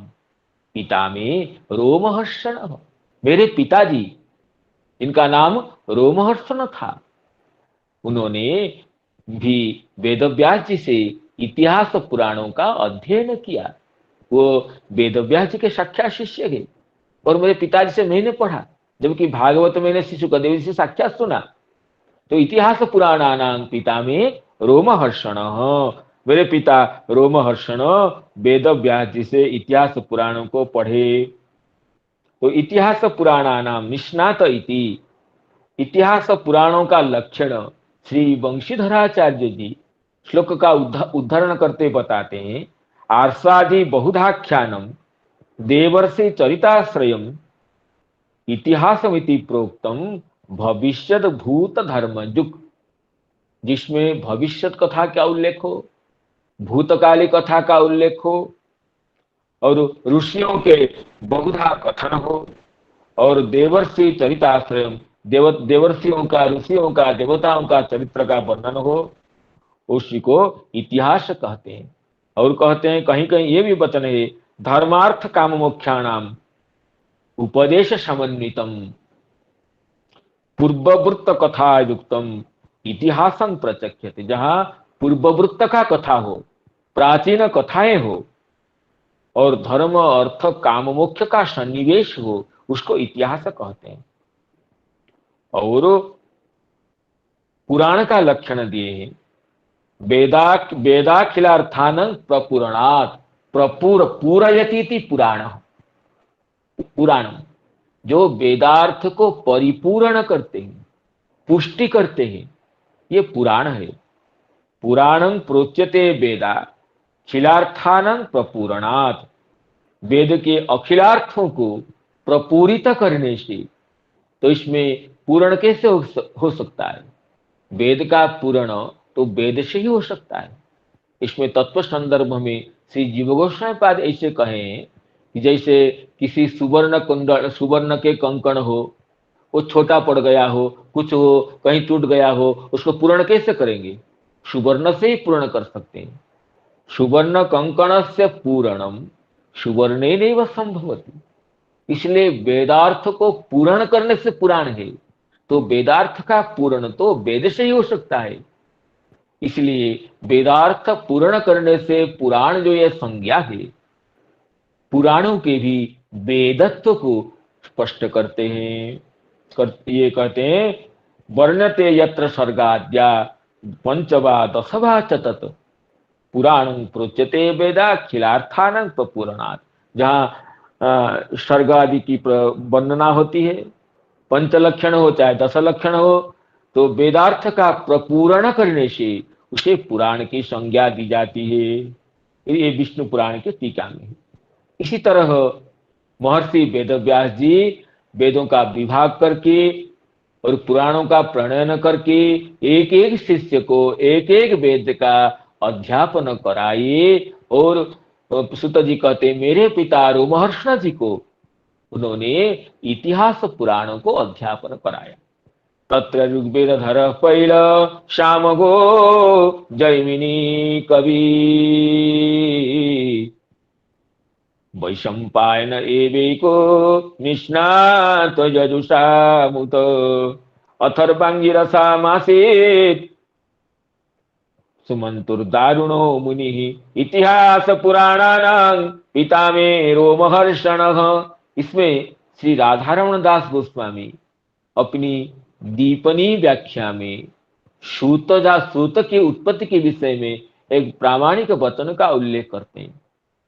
पिता में रोमहर्षण, मेरे पिताजी इनका नाम रोमहर्षण था, उन्होंने भी वेदव्यास जी से इतिहास पुराणों का अध्ययन किया। वो वेदव्यास जी के साक्षात शिष्य है और मेरे पिताजी से मैंने पढ़ा, जबकि भागवत मैंने श्री शुकदेव जी से साक्षात सुना। तो इतिहास पुराणानां पिता में रोमहर्षण, मेरे पिता रोमहर्षण वेदव्यास जी से इतिहास पुराणों को पढ़े। तो इतिहास पुराणानां निष्णात इति, इतिहास पुराणों का लक्षण श्री वंशीधराचार्य जी श्लोक का उद्धरण करते बताते हैं, आर्षादि बहुधाख्यानम देवर्षि चरिताश्रयम इतिहासमिति प्रोक्तम भविष्यत भूत धर्मजुग, जिसमें भविष्यत कथा का उल्लेख हो, भूतकाली कथा का उल्लेख हो और ऋषियों के बहुधा कथन हो और देवर्षि चरिताश्रयम देवर्षियों का, ऋषियों का, देवताओं का चरित्र का वर्णन हो, उसी को इतिहास कहते हैं। और कहते हैं कहीं कहीं ये भी वचन है धर्मार्थ काम मोक्षाणाम उपदेश समन्वितम पूर्ववृत्त कथा युक्तम इतिहासं प्रचक्ष्यते। जहां पूर्ववृत्त का कथा हो, प्राचीन कथाएं हो और धर्म अर्थ काम मोक्ष का सन्निवेश हो, उसको इतिहास कहते हैं। और पुराण का लक्षण दिए हैं। वेदाखिलार्थान प्रपुरणात्, पूरयति पुराण, पुराण जो वेदार्थ को परिपूर्ण करते हैं, पुष्टि करते हैं, ये पुराण है। पुराणं प्रोच्यते वेदा खिलार्थान प्रपूरणात्, वेद के अखिलार्थों को प्रपूरित करने से। तो इसमें पूर्ण कैसे हो सकता है? वेद का पूर्ण तो वेद से ही हो सकता है। इसमें तत्व संदर्भ में श्री जीव गोस्वामी पाद ऐसे कहें कि जैसे किसी सुवर्ण कुंडल, सुवर्ण के कंकण हो, वो छोटा पड़ गया हो, कुछ हो, कहीं टूट गया हो, उसको पूर्ण कैसे करेंगे? सुवर्ण से ही पूर्ण कर सकते हैं। सुवर्ण कंकण से पूर्णम सुवर्णेनैव संभवति। इसलिए वेदार्थ को पूर्ण करने से पुराण है। तो वेदार्थ का पूर्ण तो वेद से ही हो सकता है। इसलिए वेदार्थ पूर्ण करने से पुराण जो ये संज्ञा है, पुराणों के भी वेदत्व को स्पष्ट करते हैं। ये कहते हैं वर्णते यत्र सर्गाद्या पंचवा दशवा च तत् पुराणं प्रोच्यते वेदाखिलार्थान प्रपूरणात्। जहाँ सर्ग आदि की वर्णना होती है, पंचलक्षण हो चाहे 10 लक्षण हो, तो वेदार्थ का प्रपूरण करने से उसे पुराण की संज्ञा दी जाती है। ये विष्णु पुराण के टीका में है। इसी तरह महर्षि वेदव्यास जी वेदों का विभाग करके और पुराणों का प्रणयन करके एक एक शिष्य को एक एक वेद का अध्यापन कराए। और सुत जी कहते मेरे पिता रोमहर्षण जी को उन्होंने इतिहास पुराणों को अध्यापन कराया। तत्र ऋग्वेद धर पैल श्यामगो जैमिनी कवि वैशंपायन एवैको निष्णात यजुषामुत अथर्वांगिरसामासीत् सुमंतुर्दारुणो मुनि इतिहास पुराणानां पिता में रोमहर्षणः। इसमें श्री राधारमण दास गोस्वामी अपनी दीपनी व्याख्या में सूत की उत्पत्ति के विषय में एक प्रामाणिक वचन का उल्लेख करते हैं।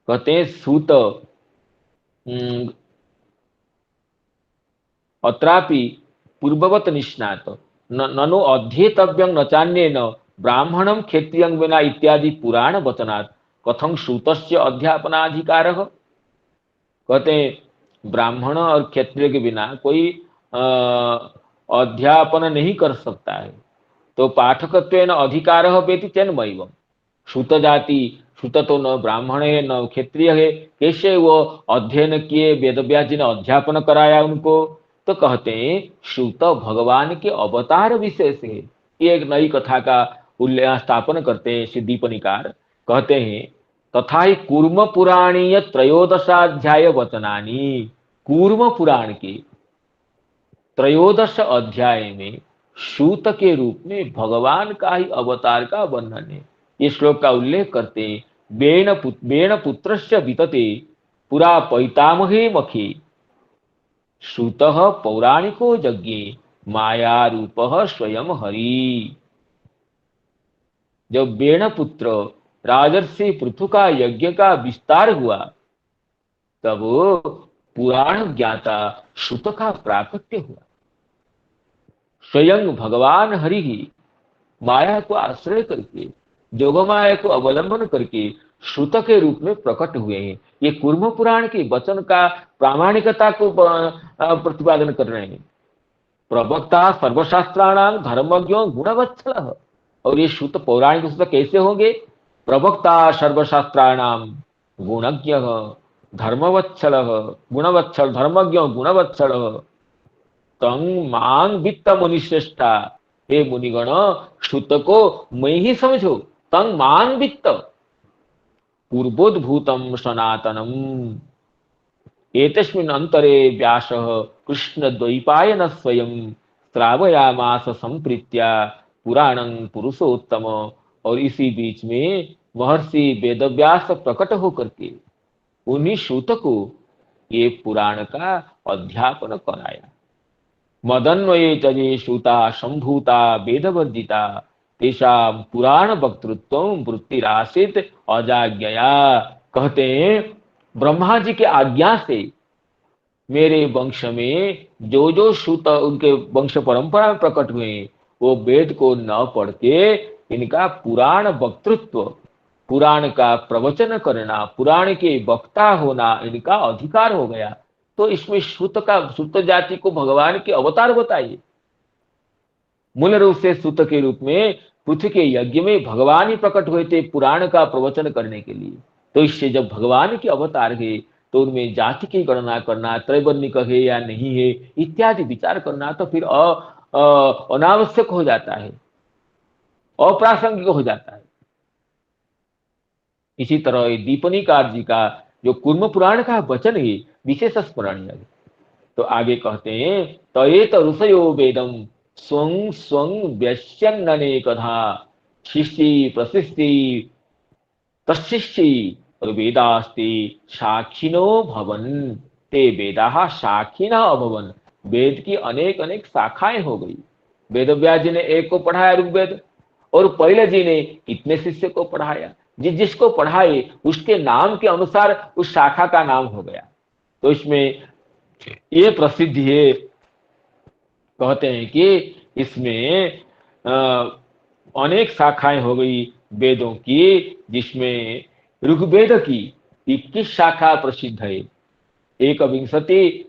कहते हैं सूत अत्रापि पूर्ववत निष्णात ननु अध्येतव्यं न चान्येन ब्राह्मणं क्षत्रियं विना इत्यादि पुराण वचनात् कथं सूतस्य अध्यापनाधिकारः। कहते हैं ब्राह्मण और क्षत्रिय के बिना कोई अध्यापन नहीं कर सकता है। तो पाठकत्वेन अधिकारः वेति चेन्मैवम्। सूत जाति, सूत तो न ब्राह्मण है न क्षत्रिय है, कैसे वो अध्ययन किए, वेदव्यास जी ने अध्यापन कराया उनको। तो कहते हैं सूत भगवान के अवतार विशेष है। ये एक नई कथा का उल्लेख स्थापन करते हैं सिद्धीपनिकार। कहते हैं तथा ही कूर्म पुराणीय त्रयोदशाध्याय वचनानी, कूर्म पुराण के 13 अध्याय में सूत के रूप में भगवान का ही अवतार का वर्णन है। ये श्लोक का उल्लेख करते बेण पुत्रस्य वितते पुरा पैतामहे मखे सूतः पौराणिको यज्ञे माया रूपः स्वयं हरि। जब बेण पुत्र राजर्षि पृथु का यज्ञ का विस्तार हुआ तब पुराण ज्ञाता सूत का प्राकट्य हुआ। स्वयं भगवान हरि ही माया को आश्रय करके, जोगमाया को अवलंबन करके श्रुत के रूप में प्रकट हुए हैं। ये कूर्म पुराण के वचन का प्रामाणिकता को प्रतिपादन कर रहे हैं। प्रवक्ता सर्वशास्त्राणाम धर्मज्ञो गुणवत्सल। और ये श्रुत पौराणिक पुस्तक कैसे होंगे? प्रवक्ता सर्वशास्त्राणाम गुणज्ञ धर्मवत्सल, गुणवत्सल धर्मज्ञ गुणवत्सल तंग मांग वित्त मुनिश्रेष्ठा। हे मुनिगण, श्रुत को मैं ही समझो। तंग मांग वित्त पूर्वोद्भूतम सनातनम। एतस्मिन् अंतरे व्यासः कृष्ण द्वैपायन स्वयं श्रावयामास संप्रीत्या पुराणं पुरुषोत्तम। और इसी बीच में महर्षि वेदव्यास प्रकट होकर के उन्हीं सूत को ये पुराण का अध्यापन कराया। मदन्वये तजे श्रुता संभूता वेदवर्जिता तेषां पुराण वक्तृत्व वृत्तिरासित अजाज्ञया। कहते हैं ब्रह्मा जी के आज्ञा से मेरे वंश में जो जो श्रुत उनके वंश परंपरा में प्रकट हुए वो वेद को न पढ़ के इनका पुराण वक्तृत्व, पुराण का प्रवचन करना, पुराण के वक्ता होना इनका अधिकार हो गया। तो इसमें श्रुत जाति को भगवान के अवतार बताइए। मूल रूप से श्रुत के रूप में पृथ्वी के यज्ञ में भगवान ही प्रकट हुए थे पुराण का प्रवचन करने के लिए। तो इससे जब भगवान के अवतार है तो उनमें जाति की गणना करना, त्रैवर्णिक है या नहीं है इत्यादि विचार करना तो फिर अनावश्यक हो जाता है, अप्रासंगिक हो जाता है। इसी तरह दीपनिकार जी का जो कूर्म पुराण का वचन है विशेष स्मरणीय है। तो आगे कहते हैं तयेत ऋषयो वेदम स्वं स्वं व्यस्यन्ननेकधा शिष्टि प्रशिष्टि तशिष्टि और वेदास्ति साक्षिनो भवन। ते वेदाः साक्षिणः अभवन। वेद की अनेक अनेक शाखाएं हो गई। वेद व्यास जी ने एक को पढ़ाया ऋग्वेद, और पहले जी ने कितने शिष्य को पढ़ाया, जिसको पढ़ाए उसके नाम के अनुसार उस शाखा का नाम हो गया। तो इसमें ये प्रसिद्ध है, कहते हैं कि इसमें अनेक शाखाएं हो गई वेदों की, जिसमें ऋग्वेद की 21 शाखा प्रसिद्ध है। एक विंशति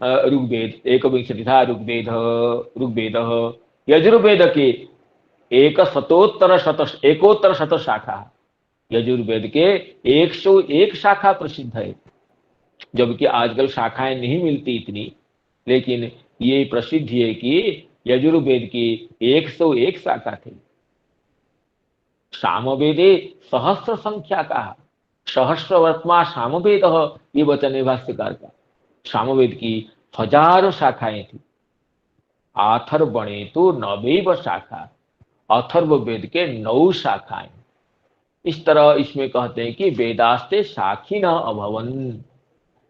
ऋग्वेद, एक विंशति था ऋग्वेद ऋग्वेद। यजुर्वेद के एकोत्तर शत शाखा, यजुर्वेद के 101 शाखा प्रसिद्ध है। जबकि आजकल शाखाएं नहीं मिलती इतनी, लेकिन ये प्रसिद्ध है कि यजुर्वेद की 101 शाखा थी। सामवेदे सहस्र संख्या का, सहस्रवर्त्मा सामवेद, ये वचन है भाष्यकार का। सामवेद की हजारों शाखाएं थी। अथर्वणे तो 9 शाखा, अथर्ववेद के 9 शाखाएं। इस तरह इसमें कहते हैं कि वेदास्ते साखी न अभवन।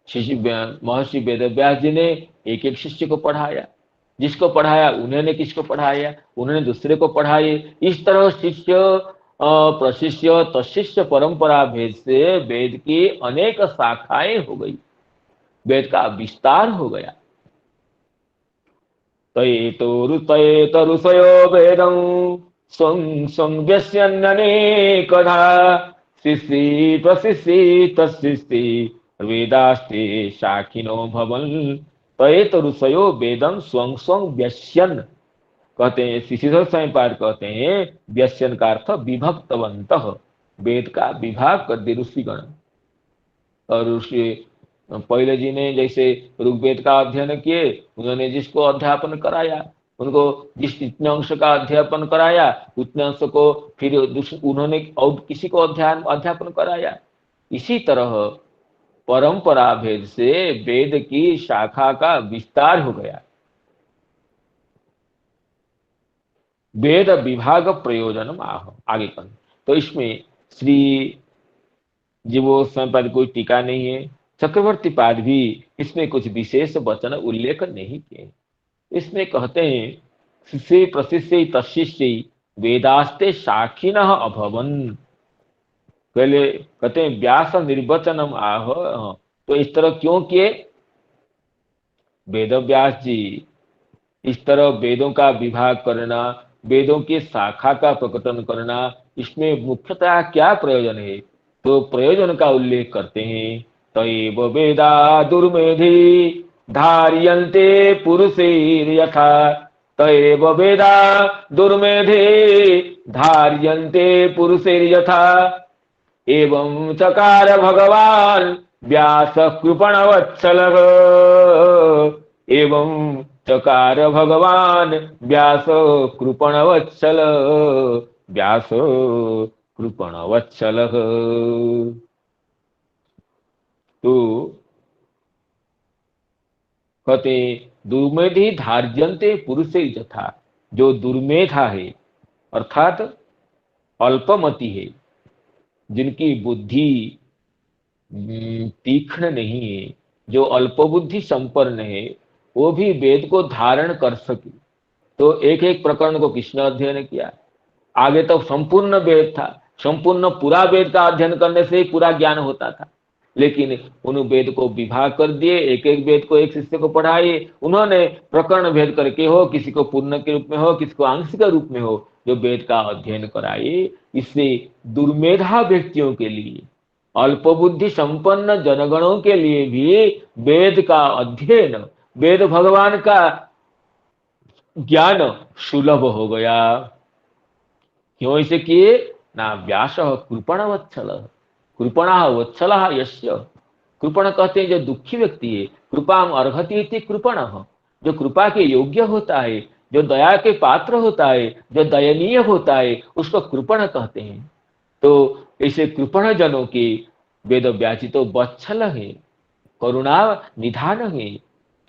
महर्षि वेदव्यास जी ने एक एक शिष्य को पढ़ाया, जिसको पढ़ाया उन्होंने किसको पढ़ाया, उन्होंने दूसरे को पढ़ाए। इस तरह शिष्य प्रशिष्य तशिष्य परंपरा भेद से वेद की अनेक शाखाएं हो गई, वेद का विस्तार हो गया। तयेत ऋषयो वेदं स्वं स्वं व्यस्यन्ननेकधा शिष्यि प्रशिष्यि तशिष्यि वेदास्ते शाखिनो भवन। तयेत ऋषयो वेदं स्वं स्वं व्यस्यन्, कहते हैं शिशिर स्वयंपाद कहते हैं व्यस्यन का अर्थ विभक्तवंत, वेद का विभाग कर दे ऋषिगण। और ऋषि पहले जी ने जैसे ऋग्वेद का अध्ययन किए, उन्होंने जिसको अध्यापन कराया, उनको जिस इतने अंश का अध्यापन कराया उतने अंश को फिर उन्होंने और किसी को अध्यापन कराया। इसी तरह परंपरा भेद से वेद की शाखा का विस्तार हो गया। वेद विभाग प्रयोजन आगे कर। तो इसमें श्री जीवो स्वयं कोई टीका नहीं है, चक्रवर्ती पाद भी इसमें कुछ विशेष वचन उल्लेख नहीं किए। इसमें कहते हैं शिष्य प्रशिष्य तशिष्य वेदास्ते साक्षिण अभवन। पहले कहते हैं व्यास निर्वचनम आह। तो इस तरह क्यों किए? वेद व्यास जी इस तरह वेदों का विभाग करना, वेदों की शाखा का प्रकटन करना, इसमें मुख्यतः क्या प्रयोजन है? तो प्रयोजन का उल्लेख करते हैं तयेव वेदा दुर्मेधि धार्यन्ते पुरुषैर्यथा। तयेव वेदा दुर्मेधि धार्यन्ते पुरुषैर्यथा। एवं चकार भगवान व्यास कृपणवत्सलः। एवं चकार भगवान व्यास कृपणवत्सल, व्यास कृपणवत्सल। तो कहते दुर्मेधि धार्यन्ते पुरुषे यथा, जो दुर्मेधा है अर्थात अल्पमति है, जिनकी बुद्धि तीक्ष्ण नहीं है, जो अल्पबुद्धि संपन्न है, वो भी वेद को धारण कर सके। तो एक एक प्रकरण को किसने अध्ययन किया? आगे तो संपूर्ण वेद था, संपूर्ण पूरा वेद का अध्ययन करने से ही पूरा ज्ञान होता था, लेकिन उन वेद को विभाग कर दिए, एक एक वेद को एक शिष्य को पढ़ाए। उन्होंने प्रकरण भेद करके हो, किसी को पूर्ण के रूप में हो, किसी को आंशिक रूप में हो, जो वेद का अध्ययन कराए। इससे दुर्मेधा व्यक्तियों के लिए, अल्प बुद्धि संपन्न जनगणों के लिए भी वेद का अध्ययन, वेद भगवान का ज्ञान सुलभ हो गया। क्यों इसे किए? ना व्यास कृपण वत्सल, कृपणा वत्सल यस्य। कृपण कहते हैं जो दुखी व्यक्ति है, कृपाम अर्हति इति कृपण, जो कृपा के योग्य होता है, जो दया के पात्र होता है, जो दयनीय होता है, उसको कृपण कहते हैं। तो ऐसे कृपण जनों के वेद व्यासी तो वत्सल है, करुणा निधान है।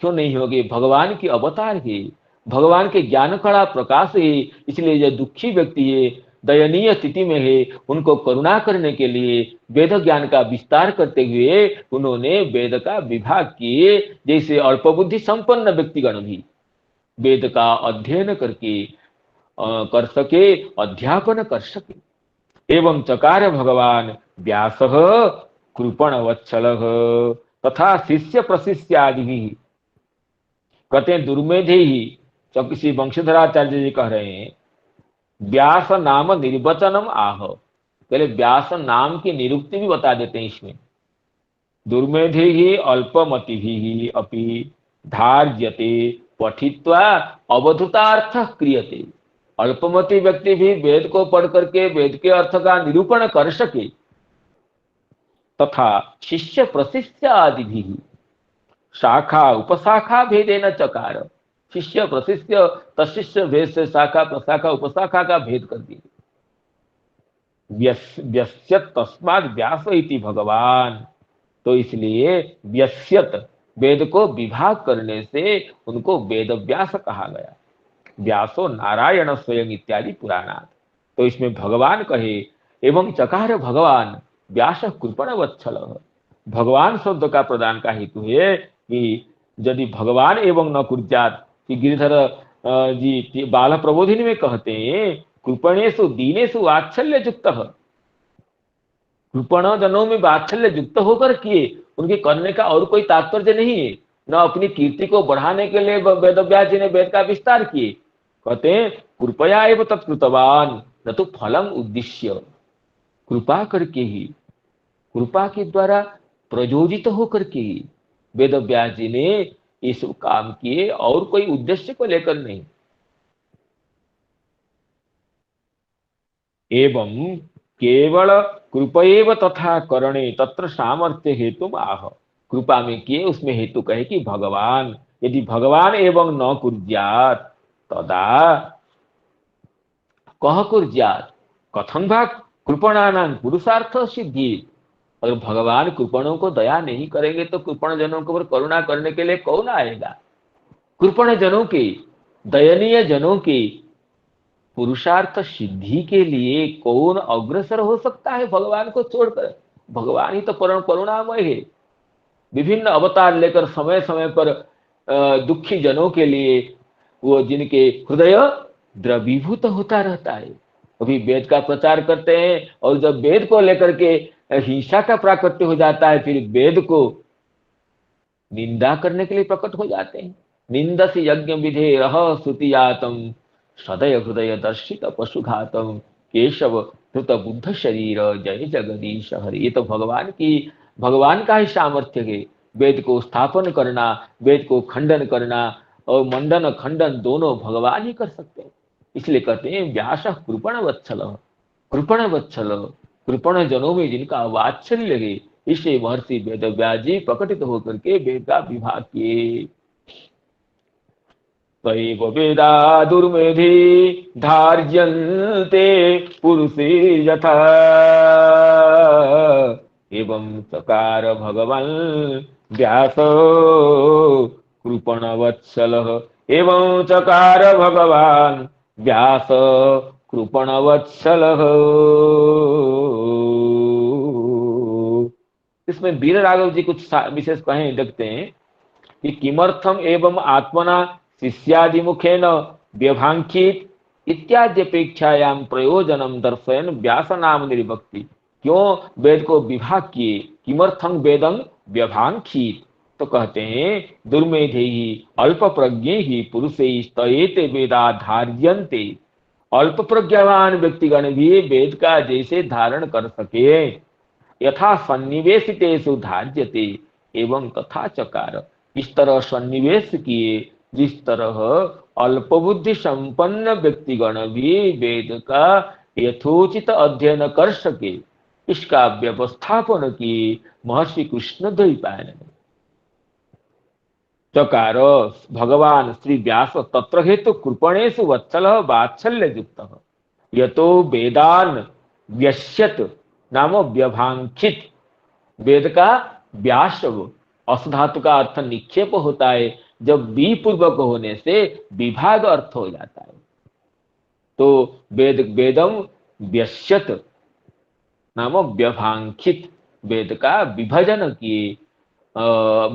क्यों नहीं होगे? भगवान की अवतार है, भगवान के ज्ञान कड़ा प्रकाश है। इसलिए जो दुखी व्यक्ति है, दयनीय स्थिति में है, उनको करुणा करने के लिए वेद ज्ञान का विस्तार करते हुए उन्होंने वेद का विभाग किए। जैसे अल्पबुद्धि संपन्न व्यक्तिगण भी वेद का अध्ययन करके कर सके, अध्यापन कर सके। एवं चकार भगवान व्यास कृपण वत्सल तथा शिष्य प्रशिष्यादि भी। कहते हैं दुर्मेधे ही, जब किसी वंशीधराचार्य जी कह रहे हैं, व्यास नाम निर्वचनम आह, पहले व्यास नाम की निरुक्ति भी बता देते हैं इसमें। दुर्मेधे ही अल्पमति ही अपि धार्यते पठित्वा अवधुतार्थ क्रियते। अल्पमति व्यक्ति भी वेद को पढ़ करके वेद के अर्थ का निरूपण कर सके। तथा शिष्य प्रशिष्य आदि भी शाखा उपशाखा भेदेन चकार, शिष्य प्रशिष्य तशिष्य भेद से शाखा प्रशाखा उपशाखा का भेद कर दिए। व्यस्यत तस्मात् व्यास इति भगवान, तो इसलिए व्यस्यत वेद को विभाग करने से उनको वेद व्यास कहा गया। व्यासो नारायण स्वयं इत्यादि पुराणात। तो इसमें भगवान कहे एवं चकार भगवान व्यास कृपण वत्सल। भगवान शब्द का प्रदान का हेतु है कि यदि भगवान एवं न कुर्यात, कि गिरिधर जी बाल प्रबोधिनी में कहते हैं कृपणेशु दीनेशु वात्सल्य युक्त। कृपण जनों में वात्सल्य युक्त होकर किए, उनके करने का और कोई तात्पर्य नहीं है। न अपनी कीर्ति को बढ़ाने के लिए वेद व्यास जी ने वेद का विस्तार किए। कहते हैं कृपया एवं तत्कृतवान न तो फलम उद्देश्य, कृपा करके ही, कृपा के द्वारा प्रयोजित होकर के ही वेद व्यास जी ने ये सब काम किए, और कोई उद्देश्य को लेकर नहीं। एवं केवल कृपएव तथा करणे तत्र सामर्थ्य हेतु आह। कृपा में किए उसमें हेतु कहे कि भगवान, यदि भगवान एवं न कुर्यात तदा कह कुर्यात कथं भाग कृपणानां पुरुषार्थ सिद्धि। अगर भगवान कृपणों को दया नहीं करेंगे तो कृपण जनों के ऊपर करुणा करने के लिए कौन आएगा? कृपण जनों के, दयनीय जनों के पुरुषार्थ सिद्धि के लिए कौन अग्रसर हो सकता है भगवान को छोड़कर? भगवान ही तो परम करुणामय है। विभिन्न अवतार लेकर समय समय पर दुखी जनों के लिए, वो जिनके हृदय द्रवीभूत होता रहता है, कभी वेद का प्रचार करते हैं, और जब वेद को लेकर के हिंसा का प्राकट्य हो जाता है, फिर वेद को निंदा करने के लिए प्रकट हो जाते हैं। निंदस यज्ञ विधे रह स्तुतियातम सदय हृदय दर्शित पशुघातम केशव धृत बुद्ध शरीर जय जगदीश हरि। ये तो भगवान का ही सामर्थ्य है। वेद को स्थापन करना, वेद को खंडन करना और मंडन खंडन दोनों भगवान ही कर सकते हैं। इसलिए कहते हैं व्यास कृपण वत्सल, कृपण वत्सल, कृपण जनों में जिनका वात्सल्य है, इसे महर्षि वेद व्यास जी प्रकटित होकर के वेद का विभाग किए। तैव वेदा दुर्मेधि धार्यन्ते पुरुषे यथा एवं चकार भगवान व्यास कृपण वत्सल। एवं चकार भगवान व्यास कृपण वत्सल। इसमें वीर राघव जी कुछ विशेष कहें देखते हैं। कि किमर्थम एवं आत्मना शिष्यादि मुखेन व्यभांखित इत्यादि अपेक्षायां प्रयोजनम दर्शयन व्यास नाम निर्भक्ति। क्यों वेद को विभाग किए, किमर्थम वेदं व्यभांखित, तो कहते हैं दुर्मेधे ही अल्प प्रज्ञे ही पुरुषे स्तयेते वेदा धार्यन्ते। अल्प प्रज्ञावान व्यक्तिगण भी वेद का जैसे धारण कर सके, यथा सन्निवेशितेषु धार्यते एवं तथा चकार, इस तरह सन्निवेश किए जिस तरह अल्पबुद्धि संपन्न व्यक्तिगण भी वेद का यथोचित अध्ययन कर सके, इसका व्यवस्थापन किए महर्षि कृष्ण द्वैपायन ने। चकार भगवान श्री व्यास तत्र हेतु कृपणेषु वत्सल वात्सल्य युक्त यतो वेदान व्यश्यत नाम व्यभांखित। वेद का व्यास असधातु का अर्थ निक्षेप होता है, जब बी पूर्वक होने से विभाग अर्थ हो जाता है। तो वेदम व्यश्यत नाम व्यभांखित, वेद का विभजन किए,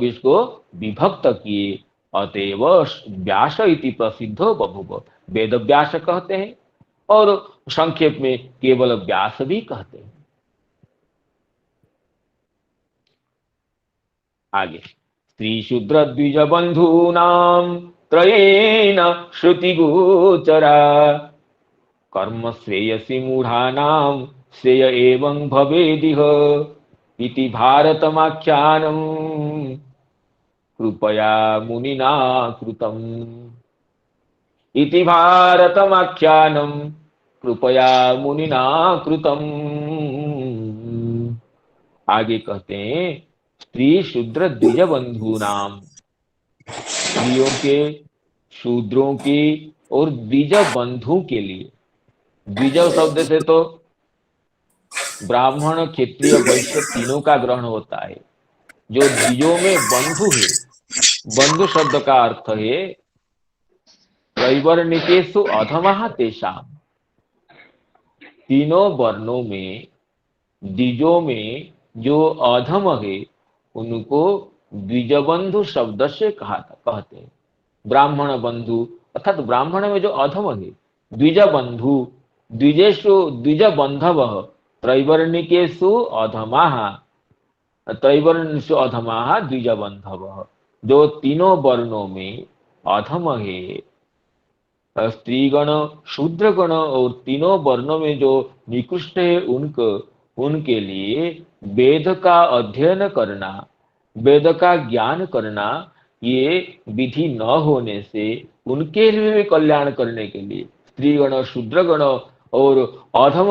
इसको विभक्त किए, अतएव व्यास इति प्रसिद्धो बभूव, वेद व्यास कहते हैं और संक्षेप में केवल व्यास भी कहते हैं। आगे श्री शूद्र द्विज बंधूनाम त्रयेन श्रुति गोचरा कर्म श्रेयसी मूढ़ानाम श्रेय एवं भवेदिह इति भारतमाख्यानम कृपया मुनिना कृतम। इति भारतमाख्यानम कृपया मुनिना कृतम। आगे कहते हैं स्त्री शूद्र द्विज बंधु नाम, स्त्रियों के, शूद्रों की और द्विज बंधु के लिए। द्विज शब्द से तो ब्राह्मण क्षत्रिय वैश्य तीनों का ग्रहण होता है। जो द्विजों में बंधु है, बंधु शब्द का अर्थ है त्रैवर्णिकेषु अधमः तेषाम, तीनों वर्णों में द्विजों में जो अधम है उनको द्विजबंधु शब्द से कहते हैं। ब्राह्मण बंधु अर्थात ब्राह्मण में जो अधम है, द्विज बंधु, द्विजेषु द्विज बंधव, त्रैवर्णिकेषु अधमाः, त्रैवर्णेषु अधमाः द्विज बंधव, जो तीनों वर्णों में अधम है, स्त्रीगण शूद्रगण और तीनों वर्णों में जो निकृष्ट है उनके लिए वेद का अध्ययन करना, वेद का ज्ञान करना, ये विधि न होने से उनके लिए भी कल्याण करने के लिए स्त्रीगण शूद्रगण और अधम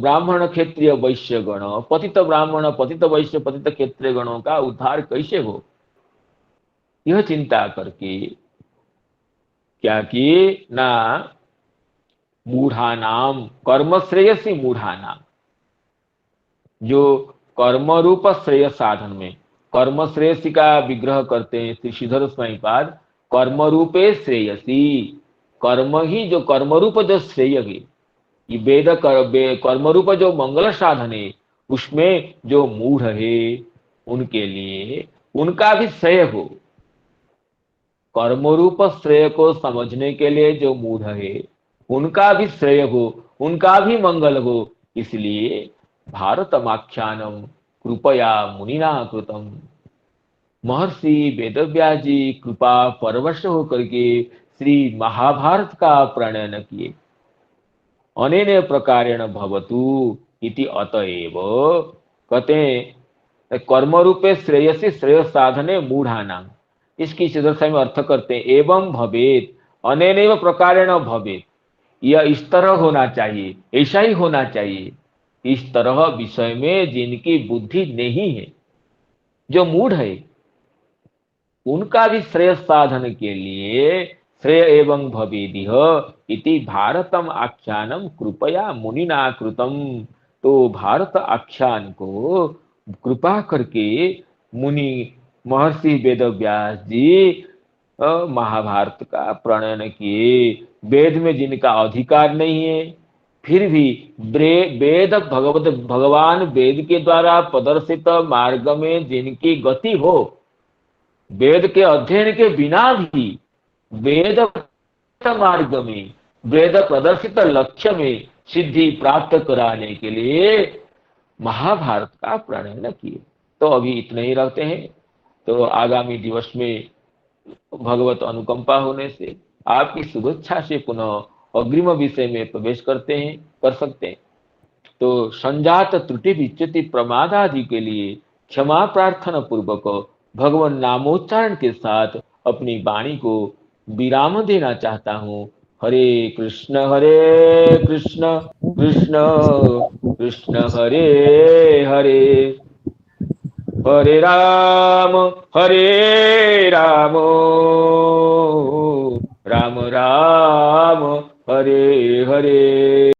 ब्राह्मण क्षत्रिय वैश्य गण, पतित ब्राह्मण पतित वैश्य पतित क्षत्रिय गणों का उद्धार कैसे हो, यह चिंता करके क्या किए ना मूढ़ानाम कर्म श्रेयसी मूढ़ानाम, जो कर्म रूप श्रेय साधन में कर्म श्रेयसी का विग्रह करते हैं श्री श्रीधर स्वामीपाद, कर्म रूपे श्रेयसी, कर्म ही जो कर्म रूप जो श्रेय है, ये वेद कर्म रूप जो मंगल साधन है उसमें जो मूढ़ है उनके लिए उनका भी श्रेय हो। कर्म रूप श्रेय को समझने के लिए जो मूढ़ है उनका भी श्रेय हो, उनका भी मंगल हो, इसलिए भारतमाख्यानम कृपया मुनिना कृतम। महर्षि वेदव्यास जी कृपा परवश होकर के श्री महाभारत का प्रणयन किए। अनेन प्रकारेण भवतु इति अतएव, कहते हैं कर्म रूपे श्रेयसी श्रेय साधने मूढ़ानाम, इसकी सीधरता में अर्थ करते हैं एवं भवेत, अनेनैव प्रकारेण भवेत, यह इस तरह होना चाहिए, ऐसा ही होना चाहिए। इस तरह विषय में जिनकी बुद्धि नहीं है, जो मूढ़ है, उनका भी श्रेय साधन के लिए श्रेय एवं भवेदिह इति भारतम आख्यानम कृपया मुनिना कृतम। तो भारत आख्यान को कृपा करके मुनि महर्षि वेदव्यास जी महाभारत का प्रणयन किए। वेद में जिनका अधिकार नहीं है, फिर भी वेद भगवान वेद के द्वारा प्रदर्शित मार्ग में जिनकी गति हो, वेद के अध्ययन के बिना भी वेद मार्ग में, वेद प्रदर्शित लक्ष्य में सिद्धि प्राप्त कराने के लिए महाभारत का प्रणयन किए। तो अभी इतने ही रखते हैं। तो आगामी दिवस में भगवत अनुकंपा होने से, आपकी शुभेच्छा से पुनः अग्रिम विषय में प्रवेश कर सकते हैं। तो संजात त्रुटि विच्युति प्रमाद आदि के लिए क्षमा प्रार्थना पूर्वक भगवान नामोच्चारण के साथ अपनी वाणी को विराम देना चाहता हूँ। हरे कृष्ण कृष्ण कृष्ण हरे हरे राम राम राम हरे हरे।